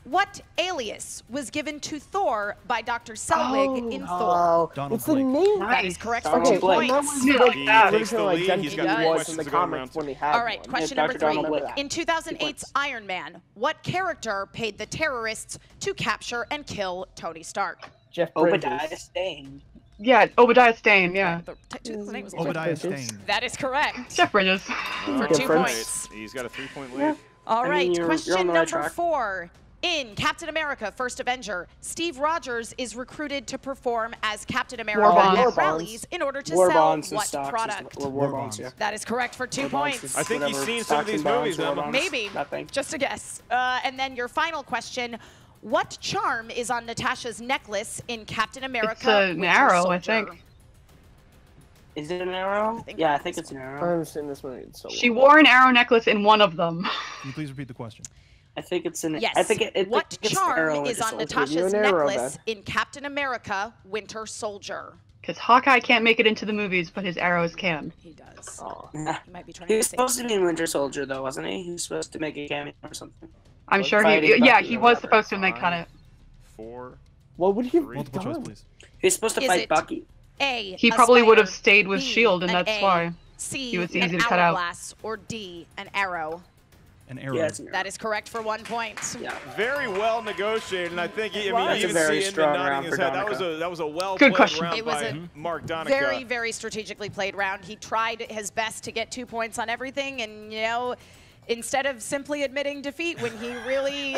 What alias was given to Thor by Dr. Selwig in Thor? Oh, Donald it's the Blake. name. That is correct Donald for 2 Blake. That points. was Yeah, what he the takes the original lead. He's identity got three was questions in the to go around comics to. when he had All right, one. question Yeah, number Dr. 3. Donald Blake. In 2008's Iron Man, what character paid the terrorists to capture and kill Tony Stark? Jeff Bridges. Obadiah Stane. Yeah, Obadiah Stane, yeah. His name was Obadiah Bridges. Stane. That is correct. Jeff Bridges. For Good 2 friends. points. He's got a 3-point lead. All I right, mean, you're question on the right number track. 4. In Captain America: First Avenger, Steve Rogers is recruited to perform as Captain America at rallies in order to sell what product? War bonds, yeah. That is correct for 2 points. I think he's seen some of these movies, Emma. Maybe. Just a guess. And then your final question. What charm is on Natasha's necklace in Captain America? It's an arrow, I think. Is it an arrow? Yeah, I think it's an arrow. I haven't seen this movie in so long. She wore an arrow necklace in one of them. Can you please repeat the question? I think it's an. Yes. I think what it's charm is on Natasha's arrow, necklace in Captain America: Winter Soldier? Because Hawkeye can't make it into the movies, but his arrows can. He does. Oh. He might be trying He was to say. supposed to be in Winter Soldier, though, wasn't he? He was supposed to make a cameo or something. I'm sure he. Yeah, he was supposed to make kind of. 4. What would he have Multiple choice, please. He's supposed to fight Bucky. A. He probably would have stayed with S.H.I.E.L.D., and that's why. C. He was easy an to cut out. hourglass, or D. An arrow. An arrow. Yeah, That is correct for 1 point. Yeah. Very well negotiated, and I think That's you a even very see strong Inman nodding round his for head. Donica. That was a well Good played question. round It was by a Mark Donica. Very, very strategically played round. He tried his best to get 2 points on everything, and instead of simply admitting defeat when he really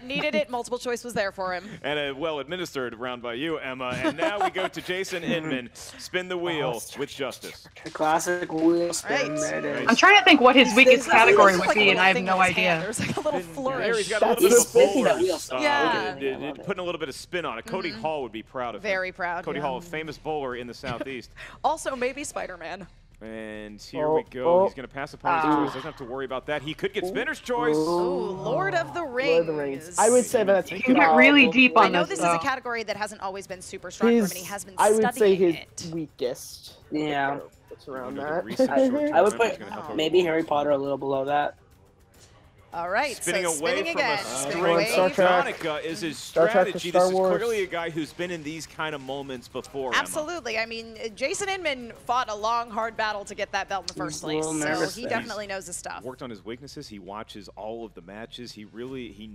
needed it, multiple choice was there for him. And a well-administered round by you, Emma. And now we go to Jason Inman. Spin the wheel with Justice. The classic wheel spin. There it is. I'm trying to think what his weakest This category looks would like a be, and little I have thing no in his hand. idea. There's like a little flourish. He's got a little bit of a bowler. Yeah. Putting a little bit of spin on it. Cody Hall would be proud of him. Very proud. Cody yeah. Hall, a famous bowler in the Southeast. Also, maybe Spider-Man. And here we go. He's going to pass opponent's choice. Doesn't have to worry about that. He could get spinner's choice. Ooh, Lord of the Rings. I would say that's. You can get really deep on I know this this is a stuff. category that hasn't always been super strong for him, and he has been I studying would say his it. weakest. Yeah. It's around We'll do that. the research short I would term. put maybe Harry Potter a little below that. All right, Spinning so away spinning from again. a Spinning straight away. Star Trek. Donica is his Star Trek or strategy. Star This is Wars. clearly a guy who's been in these kind of moments before, Emma. Absolutely. I mean, Jason Inman fought a long, hard battle to get that belt in the first place, so he definitely knows his stuff. Worked on his weaknesses. He watches all of the matches. He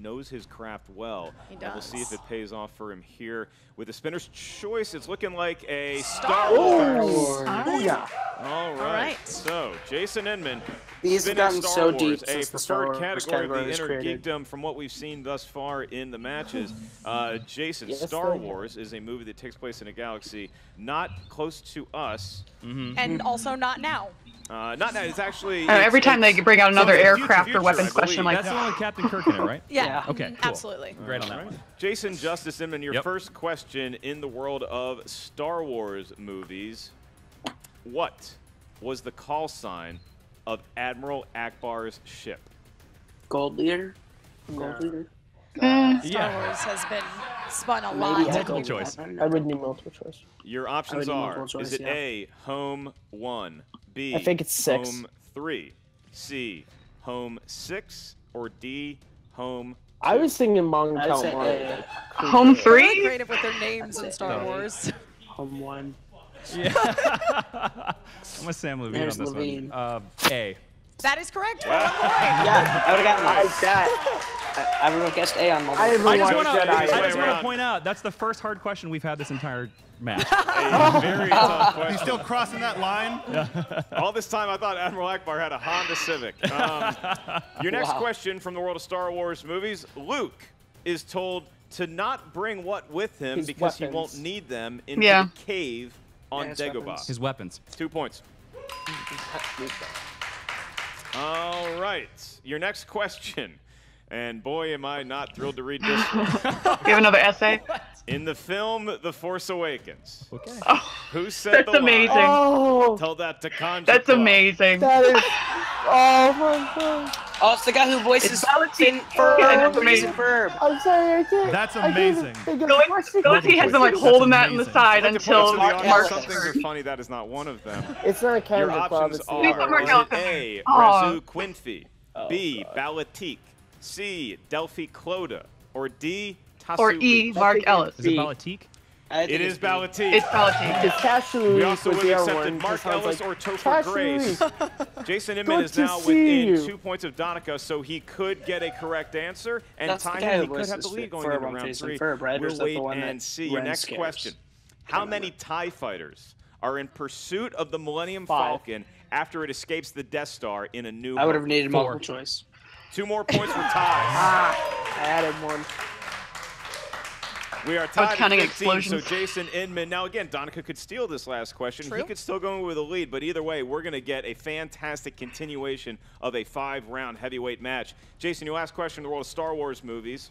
knows his craft well. He And we'll does. see if it pays off for him here. With the spinner's choice, it's looking like a Star Wars. Oh, yeah. All right. So, Jason Inman, These have spinning gotten Star so Wars, deep a since the Star preferred Wars category category of was the created. Inner Geekdom from what we've seen thus far in the matches. Jason, Yes, Star they Wars is a movie that takes place in a galaxy not close to us. And also not now. Not now. It's actually. Every time they bring out another something aircraft future, or weapons I question, believe. like That's the one with Captain Kirk in it, right? Yeah. Okay, cool. Absolutely. Great on that one. Jason Justice Inman, your Yep. first question in the world of Star Wars movies. What was the call sign of Admiral Akbar's ship? Gold leader. Gold leader. Star Wars has been spun a lot. Maybe Multiple choice. I would need multiple choice. Your options I would need are: multiple choice, is it yeah. A, home 1, B, I think it's 6. home 3, C, home 6, or D, home? I was thinking Mong I'd say Calamari. Home They're really 3? creative with their names in Star Wars. Home 1. Yeah. I'm with Sam Levine There's on this Levine. one. A. That is correct. For 1 point. Yeah, I would have gotten Like that. I would have guessed A on multiple. I haven't I just watched want Jedi. to around. point out that's the first hard question we've had this entire match. A very tough question. He's still crossing that line. All this time, I thought Admiral Akbar had a Honda Civic. Your next question from the world of Star Wars movies: Luke is told to not bring what with him His because he weapons. won't need them into Yeah. the cave on his Dagobah. weapons. His weapons. 2 points. All right. Your next question. And boy, am I not thrilled to read this one. You have another essay? In the film The Force Awakens, Okay. who said That's the amazing. line? Oh, Tell that to Conjure That's Claw. amazing. that is. Oh my god. Oh, it's the guy who voices It's Valentine. Ferb. Yeah, that's Reason amazing. Ferb. I'm sorry, I can't. That's I can't even amazing. think of Goaty the Goaty has them like That's holding that on the amazing. side I'd like to point until out to the audience, Mark. some things are funny. That is not one of them. It's not a Your calendar club. options It's the are: Please don't mark is out it A, Aw. Rezu Quinfi, B, Balatique, C, Delphi Cloda, or D, Tasu Or E, Mark Ellis. Is it Balatique? It is Balatique. It's Balatique. It's Cashew We also with would the have other accepted one. Mark Just sounds Ellis like, or Topher Cashew Grace. Jason Inman Good is to now see within you. 2 points of Donica, so he could get a correct answer. And That's the time guy him, who he could have the voices lead going Ferb into on round Jason 3. Ferb, right? Or is We'll that the wait one and that see. Your Ren next scares? question. How many TIE fighters are in pursuit of the Millennium 5. Falcon after it escapes the Death Star in A New I would have Hope? needed 4. multiple choice. 2 more points for ties. I added one. We are tied counting at 15, so explosions. Jason Inman. Now, again, Donica could steal this last question. True. He could still go in with a lead, but either way, we're going to get a fantastic continuation of a 5-round heavyweight match. Jason, your last question in the world of Star Wars movies.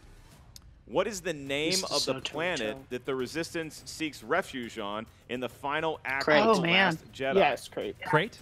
What is the name of the planet that the Resistance seeks refuge on in the final act of The Last Jedi? Yes, Crate. Crate?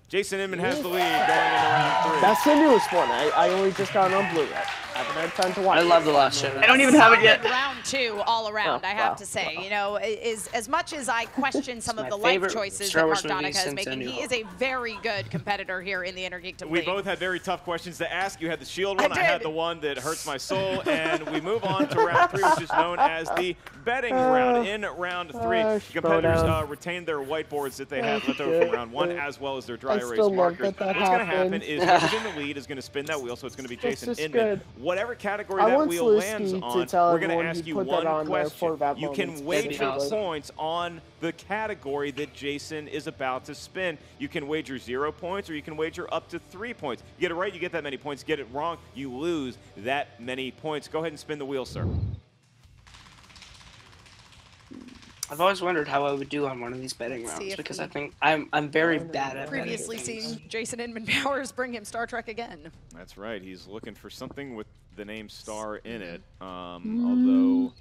Jason Inman has the lead going into round 3. That's the newest one. I only just got it on Blu-ray. I haven't had time to watch it. I love The Last Jedi. I don't even have it yet. Round 2 all around, I have to say. You know, as much as I question some of the life choices that Mark Donica is making, he is a very good competitor here in the Intergeekdom We League. both had very tough questions to ask. You had the shield one, I had the one that hurts my soul, and we move on to round 3, which is known as the betting round. In round 3, competitors retain their whiteboards that they had left over from round 1, as well as their dry erase markers. What's going to happen is whoever's in the lead is going to spin that wheel, so it's going to be Jason Inman. Whatever category that wheel lands on, we're going to ask you one question. You can wager points on the category that Jason is about to spin. You can wager 0 points, or you can wager up to 3 points. You get it right, you get that many points. Get it wrong, you lose that many points. Go ahead and spin the wheel, sir. I've always wondered how I would do on one of these betting rounds because I think I'm very bad at previously seen Jason Inman Powers bring him Star Trek again. That's right. He's looking for something with the name Star in it. Although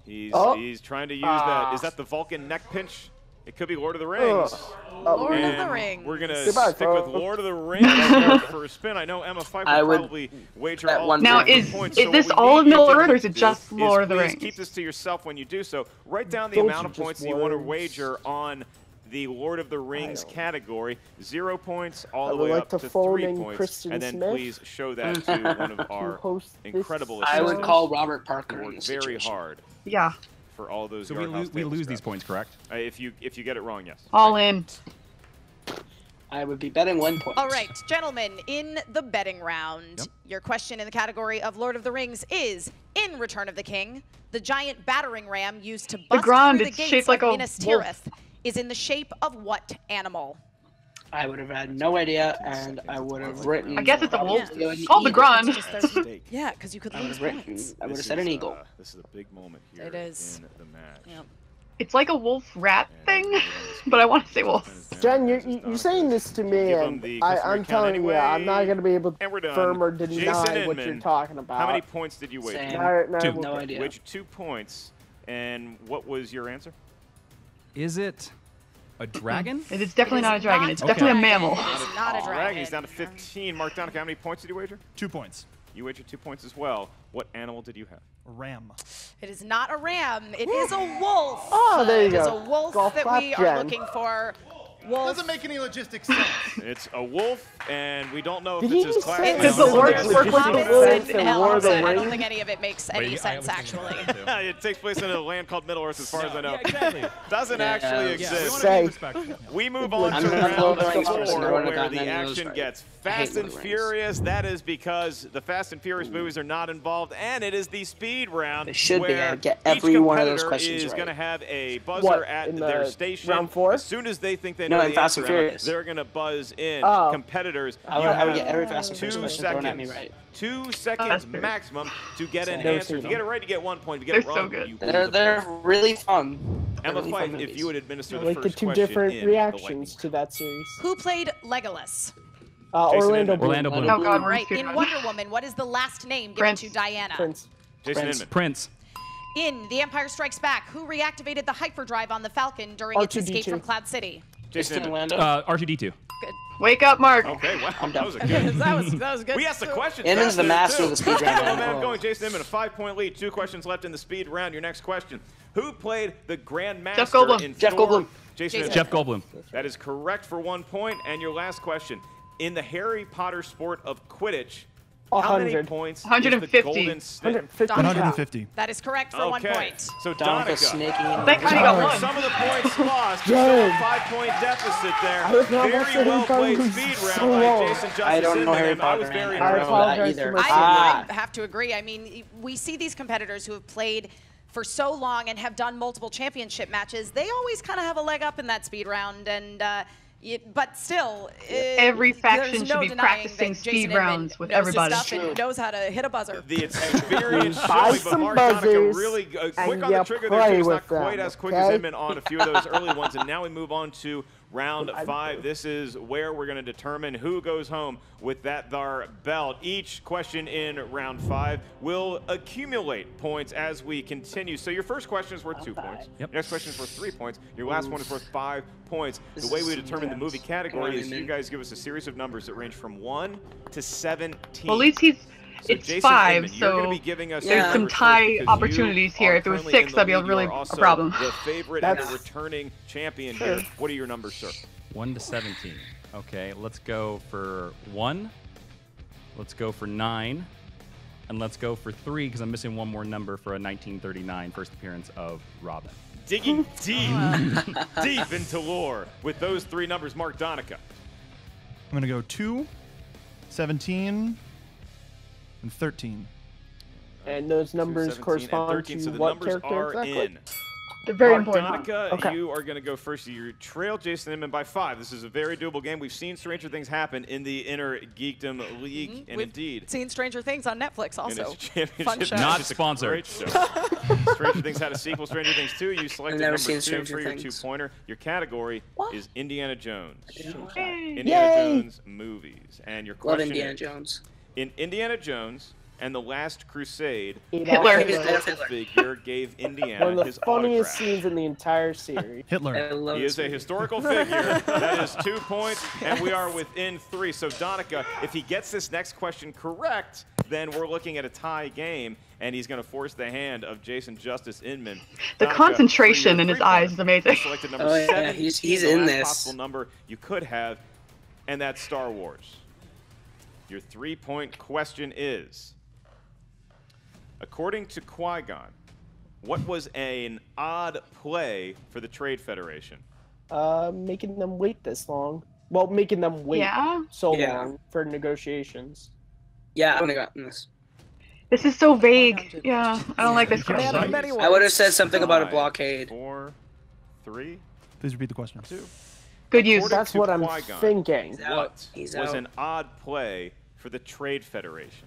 he's trying to use that. Is that the Vulcan neck pinch? It could be Lord of the Rings. Lord of the Rings. We're going to stick with Lord of the Rings for a spin. I know Emma Pfeiffer would probably wager all of now, the points. Is this all of Middle Earth, or is it just Lord of the Rings? Keep this to yourself when you do so. Write down the amount of points that you want to wager on the Lord of the Rings category. 0 points all the way up to 3 points. And then please show that to one of our incredible I would call Robert Parker in this very situation. hard. Yeah. For all those so we lose these points, correct? If you get it wrong, yes. All in. I would be betting 1 point. All right, gentlemen, in the betting round, your question in the category of Lord of the Rings is, in Return of the King, the giant battering ram used to bust through the gates of Minas Tirith is in the shape of what animal? I would have had no idea, and I would have written... I guess it's a wolf. It's called the Grun. Yeah, because you could lose points. I would have said an eagle. This is a big moment here it is. in the match. Yep. It's like a wolf-rat thing, but I want to say wolf. Jen, you're saying this to me, and I'm telling you, I'm not going to be able to confirm or deny what you're talking about. How many points did you wager? Two. No idea. Wagered 2 points, and what was your answer? Is it a dragon? It is definitely not a dragon. It's definitely a mammal. It's not a dragon. He's down to 15. Mark Donica, how many points did you wager? 2 points. You wagered 2 points as well. What animal did you have? A ram. It is not a ram. It is a wolf. Oh, there you go. It is a wolf that we are looking for. Wolf. Doesn't make any logistics sense. It's a wolf, and we don't know if Did it's he his class. Does the Lord work with the wolf? I don't think any of it makes any sense, actually. It takes place in a land called Middle Earth, as far as I know. Yeah, exactly. Doesn't actually exist. We move on to round 4, where the action gets fast and furious. That is because the Fast and Furious movies are not involved, and it is the speed round. It should be. where I get each every one of those competitor questions is right. going to have a buzzer at their station. Round 4? As soon as they think they know No, in the Fast and answer, Furious. they're going to buzz in. Oh. Competitors, I would get every Fast and Furious 2 question thrown at me seconds. right. 2 seconds maximum to get an Never answer. If you seen get it right, you get 1 point. If you get it They're so wrong, good. you lose. They're really fun. Emma Really Fife, fun if you would administer the like the first 2 question different in reactions to that series. Who played Legolas? Orlando Bloom. Orlando Bloom. Oh God, Right. In Wonder Woman, what is the last name given to Diana? Prince. Jason Inman. Prince. In The Empire Strikes Back, who reactivated the hyperdrive on the Falcon during its escape from Cloud City? Jason Inman. R2-D2. Good. Wake up, Mark. Okay, wow. I'm That done. was a good. that was good. We asked the question. Inman's the master of the speed round. Man going. Jason Inman, a 5-point lead. 2 questions left in the speed round. Your next question. Who played the Grand Master Jeff Goldblum. in Jeff Thor? Goldblum. Jason Inman. Jeff Goldblum. That is correct for 1 point. And your last question. In the Harry Potter sport of Quidditch, how many 100. points 150. is the golden stick? 150. That is correct for 1 point. So Donica Donica. sneaking in. Thank God he got one. Some of the points lost. Dang. Still a 5-point deficit there. I was not Very watching well played Harry speed Potter round by so Jason Justice I don't know Inman, Harry and I was Potter, very man. I don't know that apologize either. for my I have to agree. I mean, we see these competitors who have played for so long and have done multiple championship matches. They always kind of have a leg up in that speed round, and But still, every faction there's should no be denying practicing that speed Jason Inman rounds with knows his everybody. stuff and knows how to hit a buzzer. The experience Buy showing, but some Mark Donica buzzers really quick and on the you trigger there. play He's not with quite them, as quick as okay? Inman on a few of those early ones. And now we move on to round 5. This is where we're going to determine who goes home with that there belt. Each question in round 5 will accumulate points as we continue. So your first question is worth 2 points. Your next question is worth 3 points. Your last one is worth 5 points. The way we determine the movie category is you guys give us a series of numbers that range from 1 to 17. Well, at least it's Jason 5, Inman, you're gonna so be giving us there's some numbers tie because opportunities you here. are If it was currently in 6, the that'd be a lead. You really are a also problem. the favorite and the returning champion here. What are your numbers, sir? 1 to 17. Okay, let's go for 1. Let's go for 9. And let's go for 3 because I'm missing one more number for a 1939 first appearance of Robin. Digging deep, deep into lore with those 3 numbers, Mark Donica. I'm going to go 2, 17, and 13. And those numbers 17 correspond and 13, to so the what numbers character are exactly? in. They're very Mark important. Donica, Okay. you are going to go first. You trail Jason Inman by 5. This is a very doable game. We've seen stranger things happen in the Inner Geekdom League, and We've indeed, seen Stranger Things on Netflix also. in its championship Fun show. match, Not it's a sponsored. great show. Stranger Things had a sequel, Stranger Things 2. You selected never number seen 2 Stranger for your Things. 2-pointer. Your category is Indiana Jones. Yay. Indiana Yay. Jones movies. And your Love question Indiana is, Jones. in Indiana Jones and the Last Crusade, Hitler. what Hitler. historical figure gave Indiana One of the his funniest autograph? scenes in the entire series. Hitler. I love He this is a movie. historical figure. That is 2 points, and we are within 3. So Donica, if he gets this next question correct, then we're looking at a tie game, and he's going to force the hand of Jason Justice Inman. The Donica, concentration for your in his 3-pointer, eyes is amazing. you selected number Oh, yeah, 17, he's the in last this. possible number you could have, and that's Star Wars. Your 3-point question is, according to Qui-Gon, what was an odd play for the Trade Federation? Making them wait this long. Well, making them wait so long for negotiations. Yeah, I wouldn't have gotten this. This is so vague. Yeah, I don't like this question. I would have said something about a blockade. 4, 3, Please repeat the question. 2. Good use. According That's to what I'm Qui-Gon, thinking. What He's was out. an odd play for the Trade Federation?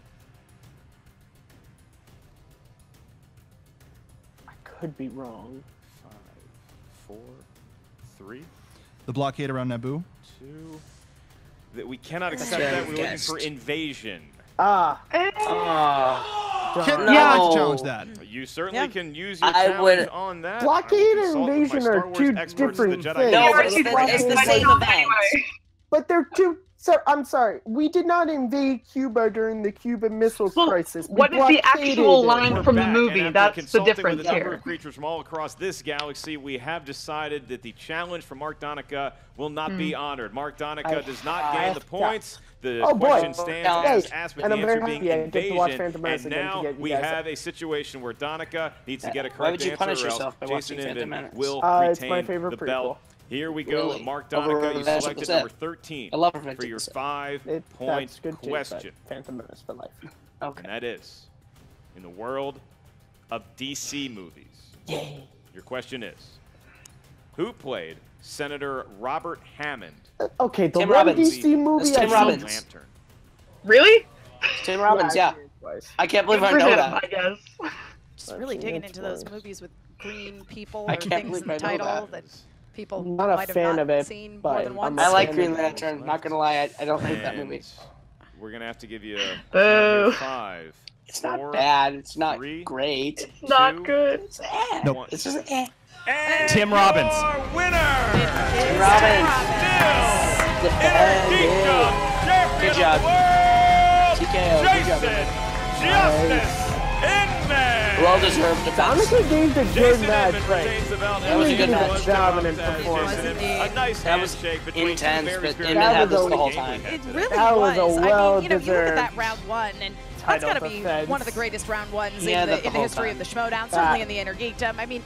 I could be wrong. 5, 4, 3, The blockade around Naboo. 2. That we cannot accept what I that. We're looking guessed. for invasion. Ah. Oh, I'd no. like to challenge that. You certainly can use your I challenge would- on that. Blockade I and will consult with my invasion Star are Wars two experts, the different Jedi things. No, Council. it's the same event. But they're two. So I'm sorry. We did not invade Cuba during the Cuban Missile Crisis. We What is the blockaded actual it. line We're from the back, movie? and after That's the consulting difference with a number here. of creatures from all across this galaxy, we have decided that the challenge from Mark Donica will not be honored. Mark Donica does not gain the points. The Oh, boy. question stands as Hey, asked, with and the I'm very answer being happy I get to watch invasion. Phantom Menace And again to now get you we guys have a situation where Donica needs to get a Why correct would you answer, punish or else yourself by Jason watching Phantom Inman Menace? will It's my retain favorite the prequel. belt. Here we go. Really? Mark Over Donica, you Revenge selected of the number Sith. 13 I love for Revenge your of the Sith. 5-point That's good too, but question. Phantom Menace for life. Okay. And that is, in the world of DC movies, Yay. your question is, who played Senator Robert Hammond? Okay, the Tim one Robbins. DC movie That's Tim I Robbins. Lantern. Really? Tim Robbins, yeah. I can't believe I Good for know him, that. I guess. Just really digging into those movies with green people I or can't things in believe the I know title that. that people Not a might have fan not of it, seen more but than once. I like And- Green Lantern. Not gonna lie, I don't hate that And movie. we're going to have to give you a Boo. 5, It's 4, not bad. It's not 3, great. It's not good. It's Nope. It's just eh. And Tim Robbins. your winner Tim Robbins. Good job. TKO. Good job. Justice Inman. Well deserved defense. Donica gave the good match, right? That was a good match. Dominant performance. A nice That was handshake between intense, two very but spirited Inman had players. this the whole time. It really That was was. a I mean, you know, you look at well-deserved that round one, and that's got to be defense. one of the greatest round ones Yeah, in the the whole history time. of the Schmoedown, certainly in the Inner Geekdom. I mean,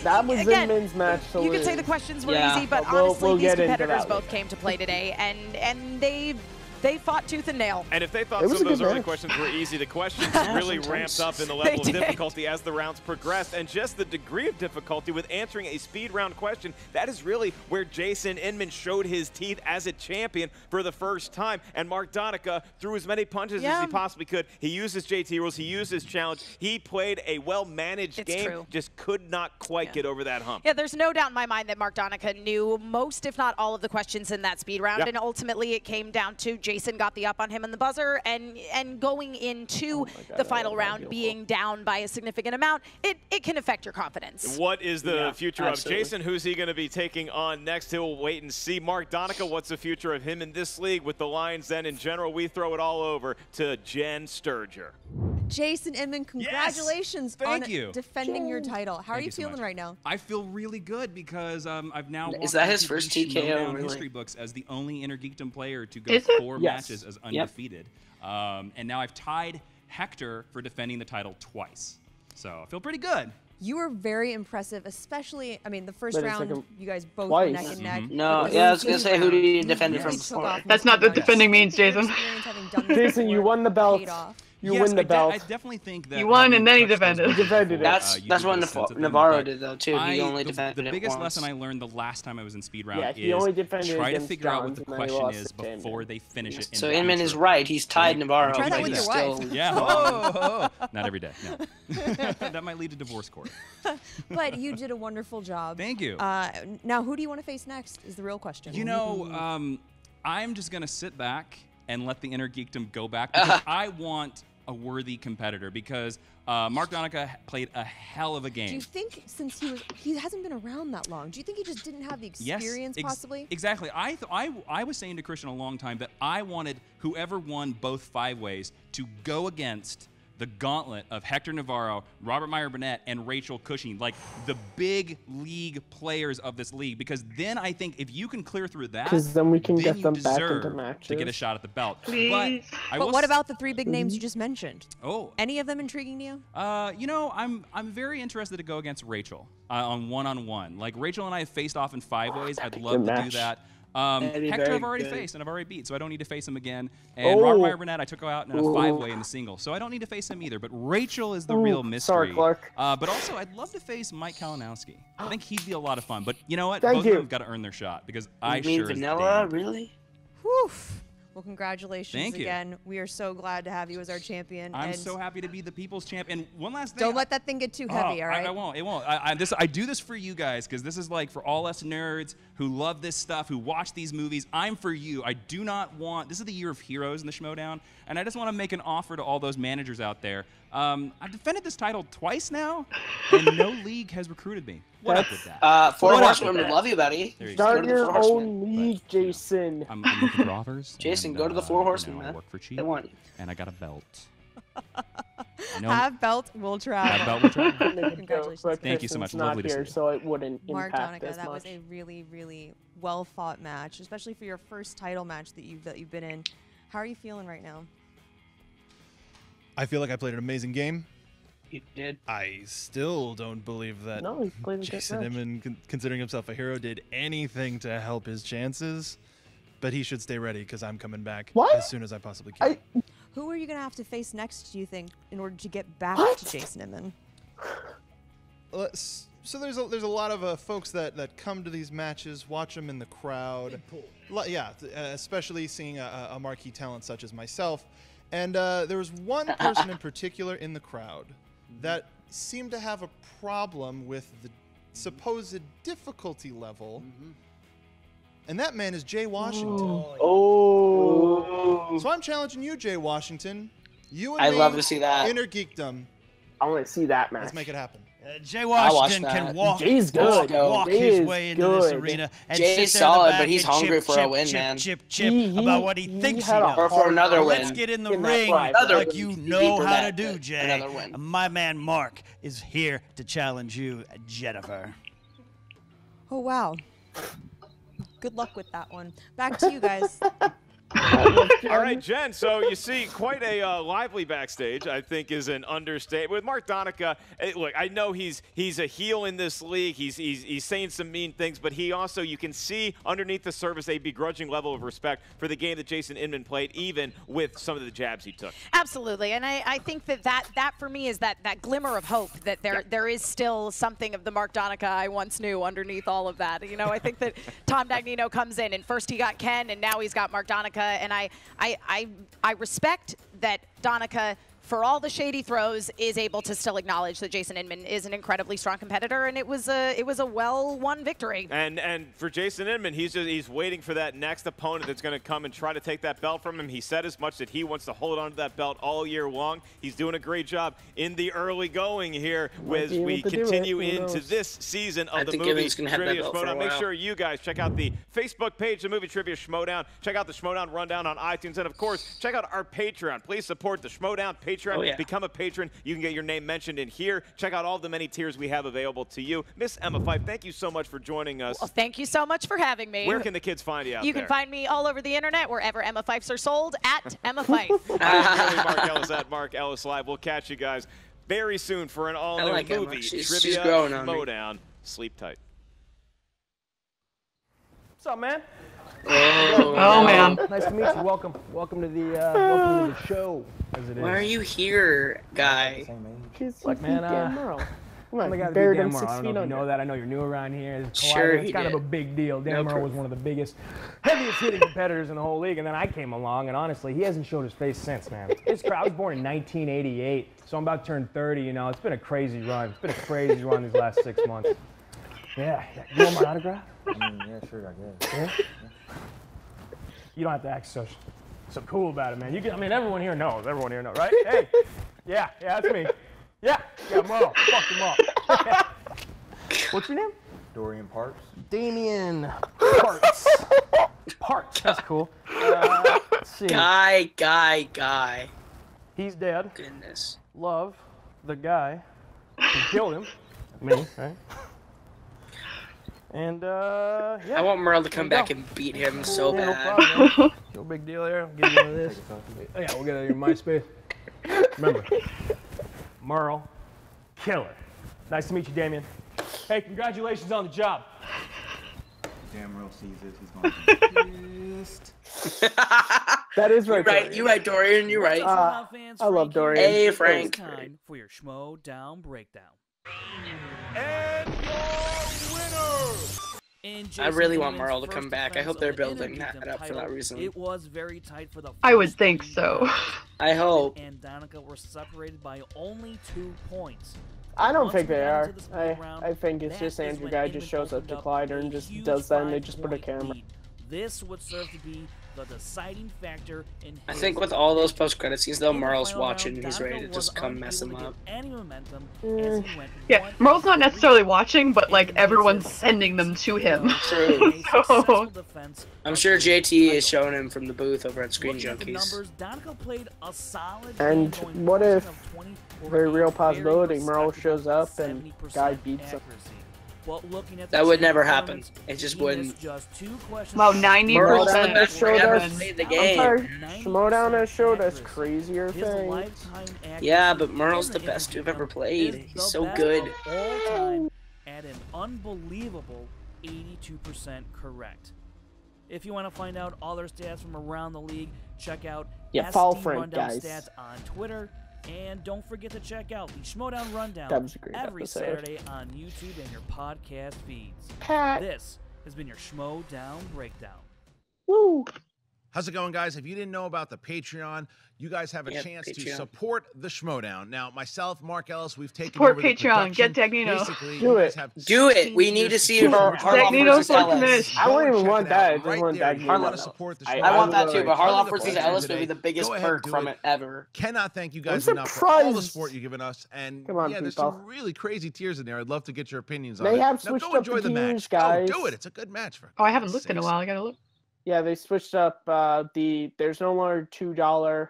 That was again, Inman's match to you could say lose. the questions were Yeah. easy, but We'll honestly, these get into competitors that both later. came to play today, and they They fought tooth and nail. And if they thought some of those early questions were easy, the questions really ramped up in the level of difficulty as the rounds progressed. And just the degree of difficulty with answering a speed round question, that is really where Jason Inman showed his teeth as a champion for the first time. And Mark Donica threw as many punches as he possibly could. He used his JT rules. He used his challenge. He played a well-managed game, just could not quite get over that hump. Yeah, there's no doubt in my mind that Mark Donica knew most, if not all, of the questions in that speed round. And ultimately, it came down to Jason got the up on him in the buzzer, and going into the final round being down by a significant amount, it can affect your confidence. What is the future of Jason? Who's he going to be taking on next? He'll wait and see. Mark Donica, what's the future of him in this league with the Lions Den? In general, we throw it all over to Jen Sturger. Jason Inman, congratulations on defending your title. How are you so feeling right now? I feel really good because I've now walked Is that his into first the TKO, Schmoedown really? history books as the only Inner Geekdom player to go 4 matches as undefeated. And now I've tied Hector for defending the title twice. So I feel pretty good. You were very impressive, especially, I mean, the first round, you guys both Twice. were neck and neck. No, I was going to say, who do you defend it from before? That's not what defending means, Jason. Jason, you won the belt. You win the belt. I definitely think that you won and then he defended. He defended it. That's what Navarro did though too. He only defended the it biggest once. lesson I learned the last time I was in speed round he only is defended try to against figure out what Johns, the and then he question lost is to Inman. before they finish it. So Inman is right. He's tied Navarro. Try that but with he's your still wife. Yeah. Not every day. No. That might lead to divorce court. But you did a wonderful job. Thank you. Now, who do you want to face next is the real question. You know, I'm just going to sit back and let the Inner Geekdom go back because I want a worthy competitor because Mark Donica played a hell of a game. Do you think since he hasn't been around that long, do you think he just didn't have the experience possibly? Exactly. I was saying to Christian a long time that I wanted whoever won both 5 ways to go against the gauntlet of Hector Navarro, Robert Meyer Burnett, and Rachel Cushing, like the big league players of this league. Because then I think if you can clear through that, because then we can then get you them back deserve into matches to get a shot at the belt. Please. But what about the 3 big names you just mentioned? Oh, any of them intriguing to you? You know, I'm very interested to go against Rachel on one-on-one. Like Rachel and I have faced off in 5 ways. I'd love to do that. Hector I've already faced and I've already beat, so I don't need to face him again. And Robert Meyer Burnett I took out in a 5-way in the single, so I don't need to face him either. But Rachel is the real mystery. Sorry, Clark. But also, I'd love to face Mike Kalinowski. I think he'd be a lot of fun. But you know what? Both of them have got to earn their shot because I sure as Vanilla, damn. Really? Whew. Well, congratulations Thank you. again. We are so glad to have you as our champion. I'm so happy to be the people's champ. And one last thing. Don't let that thing get too heavy, all right? I won't. It won't. I do this for you guys because this is like for all us nerds who love this stuff, who watch these movies. I'm for you. I do not want. This is the year of heroes in the Schmoedown, and I just want to make an offer to all those managers out there. I've defended this title twice now, and no league has recruited me. What up with that? 4 Horsemen would love you, buddy. Start your own league, Jason. I'm looking for offers. Jason, go to the 4 Horsemen, I man. work for cheap. They want you. And I got a belt. Have belt will travel. Have belt will travel. Congratulations. Thank you so much. Not Lovely to see here, you. so it wouldn't Mark impact Donica, as that much. was a really, really well fought match, especially for your first title match that you've been in. How are you feeling right now? I feel like I played an amazing game. You did. I still don't believe that No, he played a good Jason match. Inman, considering himself a hero, did anything to help his chances. But he should stay ready because I'm coming back as soon as I possibly can. Who are you going to have to face next, do you think, in order to get back to Jason Inman? So there's a lot of folks that come to these matches, watch them in the crowd. Especially seeing a marquee talent such as myself. And there was one person in particular in the crowd that seemed to have a problem with the supposed difficulty level. And that man is Jay Washington. Oh. So I'm challenging you, Jay Washington. You and I'd me, love to see that. Inner Geekdom. I want to see that match. Let's make it happen. Jay Washington can walk Jay's good. walk Jay his is way into good. this arena and Jay's sit there in the solid, back but he's and hungry chip, for a chip, win, chip, man. chip about what he thinks he had a knows. Or for another win. Let's get in the In that ring fight. like you know Deeper how to bet, do, but Jay. another win. My man Mark is here to challenge you, Jennifer. Oh, wow. Good luck with that one. Back to you guys. All right, Jen. So you see quite a lively backstage, I think, is an understatement. With Mark Donica, look, I know he's a heel in this league. He's saying some mean things, but he also, you can see underneath the surface a begrudging level of respect for the game that Jason Inman played, even with some of the jabs he took. Absolutely, and I think that for me is that glimmer of hope that there is still something of the Mark Donica I once knew underneath all of that. You know, I think that Tom Dagnino comes in, and first he got Ken, and now he's got Mark Donica, and I respect that Donica, for all the shady throws, is able to still acknowledge that Jason Inman is an incredibly strong competitor, and it was a well-won victory. And for Jason Inman, he's waiting for that next opponent that's going to come and try to take that belt from him. He said as much that he wants to hold on to that belt all year long. He's doing a great job in the early going here as we continue into this season of the Movie Trivia Schmoedown. Make sure you guys check out the Facebook page, the Movie Trivia Schmoedown. Check out the Schmoedown Rundown on iTunes, and of course, check out our Patreon. Please support the Schmoedown Patreon. Become a patron. You can get your name mentioned in here. Check out all the many tiers we have available to you. Miss Emma Fife, thank you so much for joining us. Well, thank you so much for having me. Where can the kids find you out there? You can find me all over the internet, wherever Emma Fifes are sold, at Emma Fife. I'm Mark Ellis at Mark Ellis Live. We'll catch you guys very soon for an all-new movie Trivia Schmoedown. Sleep tight. What's up, man? Oh man. Nice to meet you. Welcome to the show, as it is. Why are you here, guy? Look, man, I'm the guy that beat Dan Murrow. I don't know if you know that. I know you're new around here. It's kind of a big deal. Dan Murrow was one of the biggest, heaviest hitting competitors in the whole league, and then I came along, and honestly, he hasn't showed his face since, man. I was born in 1988, so I'm about to turn 30. You know, it's been a crazy run. It's been a crazy run these last 6 months. Yeah. You want my autograph? Yeah, sure, I guess. Yeah? You don't have to act so cool about it, man. I mean, everyone here knows. Everyone here knows, right? Hey, yeah, that's me. Yeah, Mo, fuck him up. What's your name? Dorian Parks. Damian Parks. Parks, that's cool. Let's see. Guy. He's dead. Goodness. Love the guy who killed him. Me, right? And, yeah. I want Merle to come back and beat him so bad. No problem, no big deal there. I'll give you one of this. Oh, yeah, we'll get it in your MySpace. Remember, Merle, killer. Nice to meet you, Damien. Hey, congratulations on the job. Damn, Merle sees this. He's going to be pissed. That is right. You're right, Dorian. You're right. I love Dorian. Hey, Frank. Time for your Schmoedown breakdown. And your winner! I really want Merle to come back. I hope they're building that up for that reason. It was very tight for the I would think so. I hope. And Donica were separated by only 2 points. I don't think they are. I think it's just Andrew Guy just shows up to Collider and just does that, and they just put a camera. This would serve to be the deciding factor in I think with all those post-credit scenes, though, Merle's watching and he's ready to just come mess him up. Yeah, Merle's not necessarily watching, but like everyone's sending them to him. True. So, I'm sure JT is showing him from the booth over at Screen Junkies. And what if, very real possibility, Merle shows up and Guy beats him? That would never happen. It just wouldn't. Well, 90% has showed us the game. Schmoedown has showed us crazier things. Yeah, but Merle's the best you've ever played. He's so good. All time at an unbelievable 82% correct. If you want to find out all their stats from around the league, check out follow SD Frank, Rundown guys. Stats on Twitter. And don't forget to check out the Schmoedown Rundown That was a great every episode. Saturday on YouTube and your podcast feeds. Pat. This has been your Schmoedown Breakdown. Woo! How's it going, guys? If you didn't know about the Patreon, you guys have a chance to support the Schmoedown. Now, myself, Mark Ellis, we've taken support over the Patreon. Get production. Dagnino. Basically, Do you it. guys have Do it. 16 We need to years see support. Harloff versus Ellis. I don't even want that. I Right just want there. Dagnino. You want to support the I want that Schmoedown. too, but Join Harloff the versus Patreon Ellis today. would be the biggest Go ahead, perk do from it. it ever. Cannot thank you guys I'm enough for all the surprised. support you've given us. And Come on, yeah, there's people. some really crazy tiers in there. I'd love to get your opinions on They it. have Now switched go up enjoy the the match. tiers, guys. Oh, do it. It's a good match. For Oh, I haven't looked in a while. I gotta look. Yeah, they switched up there's no longer $2,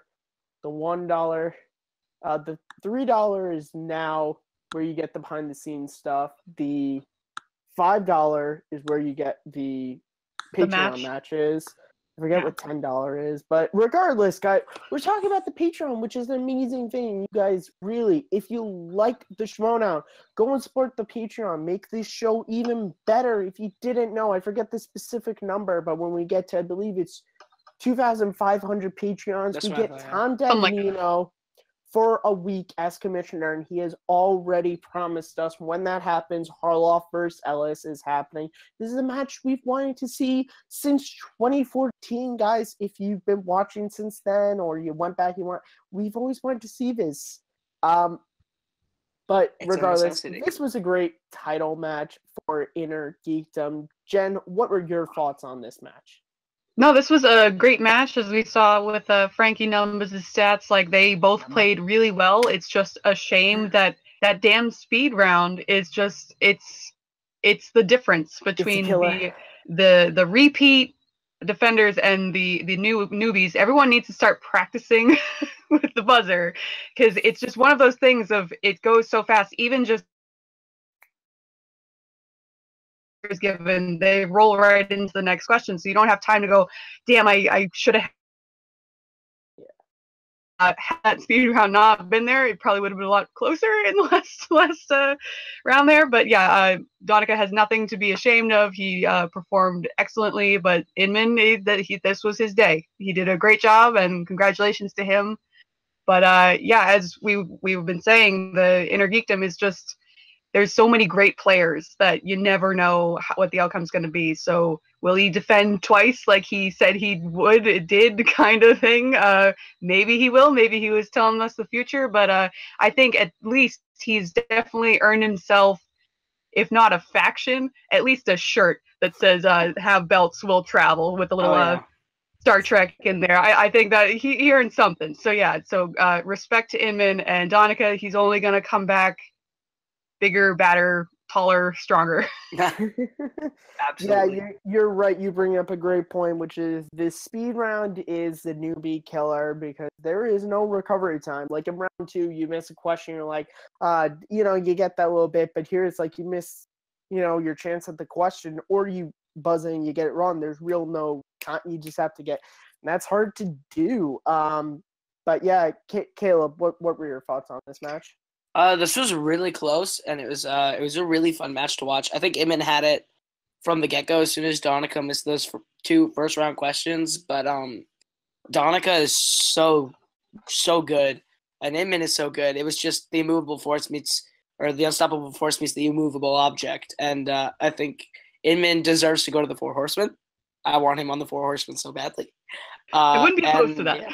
the $1, the $3 is now where you get the behind the scenes stuff. The $5 is where you get the Patreon matches. I forget what $10 is, but regardless, guys, we're talking about the Patreon, which is an amazing thing. You guys, really, if you like the Schmoedown, go and support the Patreon. Make this show even better. If you didn't know, I forget the specific number, but when we get to, I believe it's 2,500 Patreons, we get Tom Dagnino for a week as commissioner, and he has already promised us when that happens, Harloff versus Ellis is happening. This is a match we've wanted to see since 2014, guys. If you've been watching since then, or you went back, we've always wanted to see this. But regardless, this was a great title match for Inner Geekdom. Jen, what were your thoughts on this match? No, this was a great match, as we saw with Frankie Numbers' stats. Like, they both played really well. It's just a shame that that damn speed round is just it's the difference between the repeat defenders and the new newbies. Everyone needs to start practicing with the buzzer, because it's just one of those things of it goes so fast. Even just is given, they roll right into the next question, so you don't have time to go, damn, I should have had that speed round not been there, it probably would have been a lot closer in the last round there. But yeah, Donica has nothing to be ashamed of. He performed excellently, but Inman, this was his day. He did a great job, and congratulations to him. But yeah, as we've been saying, the Inner Geekdom is just, there's so many great players that you never know what the outcome's going to be. So will he defend twice like he said he would? It did, kind of thing. Maybe he will. Maybe he was telling us the future. But I think at least he's definitely earned himself, if not a faction, at least a shirt that says "Have belts will travel" with a little Star Trek in there. I think that he earned something. So yeah. So respect to Inman and Donica. He's only going to come back bigger, badder, taller, stronger. Absolutely. Yeah, you're right. You bring up a great point, which is this speed round is the newbie killer, because there is no recovery time. Like in round 2, you miss a question, you're like, you get that little bit, but here it's like you miss, your chance at the question, or you buzz in and you get it wrong. There's you just have to get, and that's hard to do. But yeah, Caleb, what were your thoughts on this match? This was really close, and it was a really fun match to watch. I think Inman had it from the get-go as soon as Donica missed those 2 first-round questions. But Donica is so good, and Inman is so good. It was just the immovable force the unstoppable force meets the immovable object. And I think Inman deserves to go to the 4 Horsemen. I want him on the 4 Horsemen so badly. I wouldn't be opposed to that. Yeah.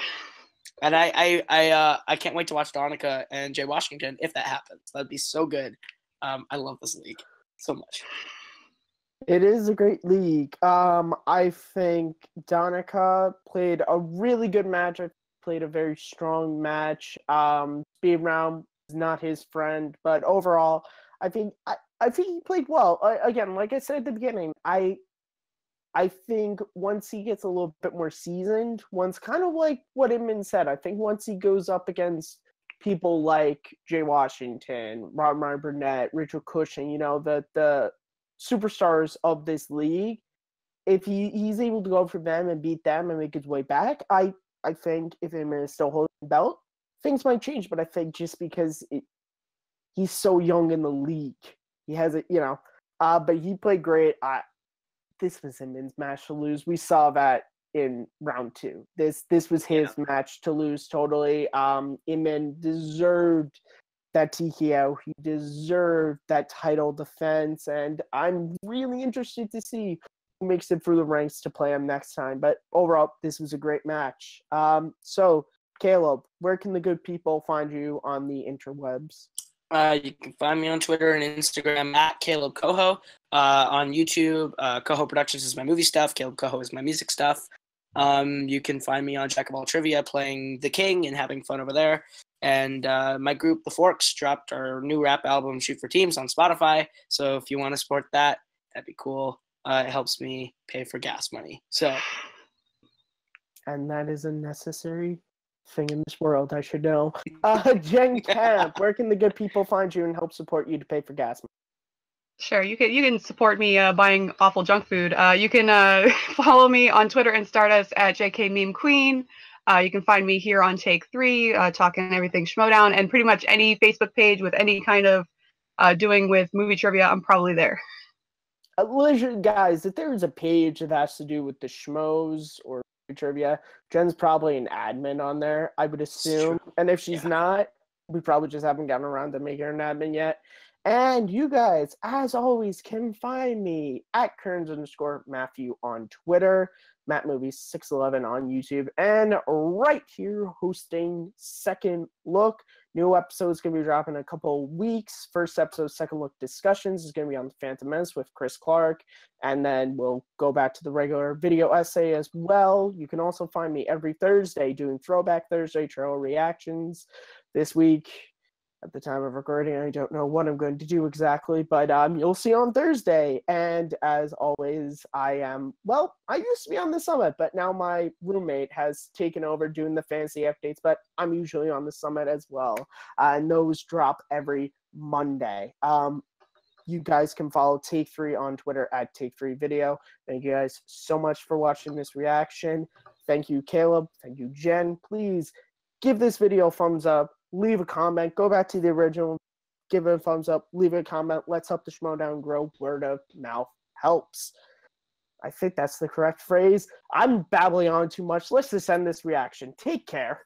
And I can't wait to watch Donica and Jay Washington if that happens. That'd be so good. I love this league so much. It is a great league. I think Donica played a really good match. I played a very strong match. Speed round is not his friend, but overall, I think he played well. Again, like I said at the beginning, I think once he gets a little bit more seasoned, kind of like what Inman said, I think once he goes up against people like Jay Washington, Robert Meyer Burnett, Rachel Cushing, the superstars of this league, if he's able to go for them and beat them and make his way back, I think if Inman is still holding the belt, things might change. But I think just because he's so young in the league, he has it, but he played great. This was Inman's match to lose. We saw that in round 2. This was his match to lose totally. Inman deserved that TKO. He deserved that title defense, and I'm really interested to see who makes it through the ranks to play him next time. But overall, this was a great match. So, Caleb, where can the good people find you on the interwebs? You can find me on Twitter and Instagram at Caleb Coho. On YouTube, Coho Productions is my movie stuff. Caleb Coho is my music stuff. You can find me on Jack of All Trivia playing the King and having fun over there. And my group, The Forks, dropped our new rap album, Shoot for Teams, on Spotify. So if you want to support that, that'd be cool. It helps me pay for gas money. And that is a necessary thing in this world, I should know. Jen Camp, where can the good people find you and help support you to pay for gas money? Sure, you can support me buying awful junk food. You can follow me on Twitter and Stardust at JKMemeQueen. You can find me here on Take 3, talking everything Schmoedown, and pretty much any Facebook page with any kind of doing with movie trivia, I'm probably there. Listen, guys, if there's a page that has to do with the schmoes or movie trivia, Jen's probably an admin on there, I would assume. And if she's not, we probably just haven't gotten around to making her an admin yet. And you guys, as always, can find me at Kearns_Matthew on Twitter, MattMovies611 on YouTube, and right here hosting Second Look. New episode's going to be dropping in a couple of weeks. First episode, Second Look Discussions, is going to be on the Phantom Menace with Chris Clark, and then we'll go back to the regular video essay as well. You can also find me every Thursday doing Throwback Thursday trailer reactions. This week, at the time of recording, I don't know what I'm going to do exactly, but you'll see on Thursday. And as always, I used to be on the summit, but now my roommate has taken over doing the fantasy updates, but I'm usually on the summit as well. And those drop every Monday. You guys can follow Take 3 on Twitter at Take3Video. Thank you guys so much for watching this reaction. Thank you, Caleb. Thank you, Jen. Please give this video a thumbs up. Leave a comment. Go back to the original. Give it a thumbs up. Leave a comment. Let's help the Schmoedown grow. Word of mouth helps. I think that's the correct phrase. I'm babbling on too much. Let's just end this reaction. Take care.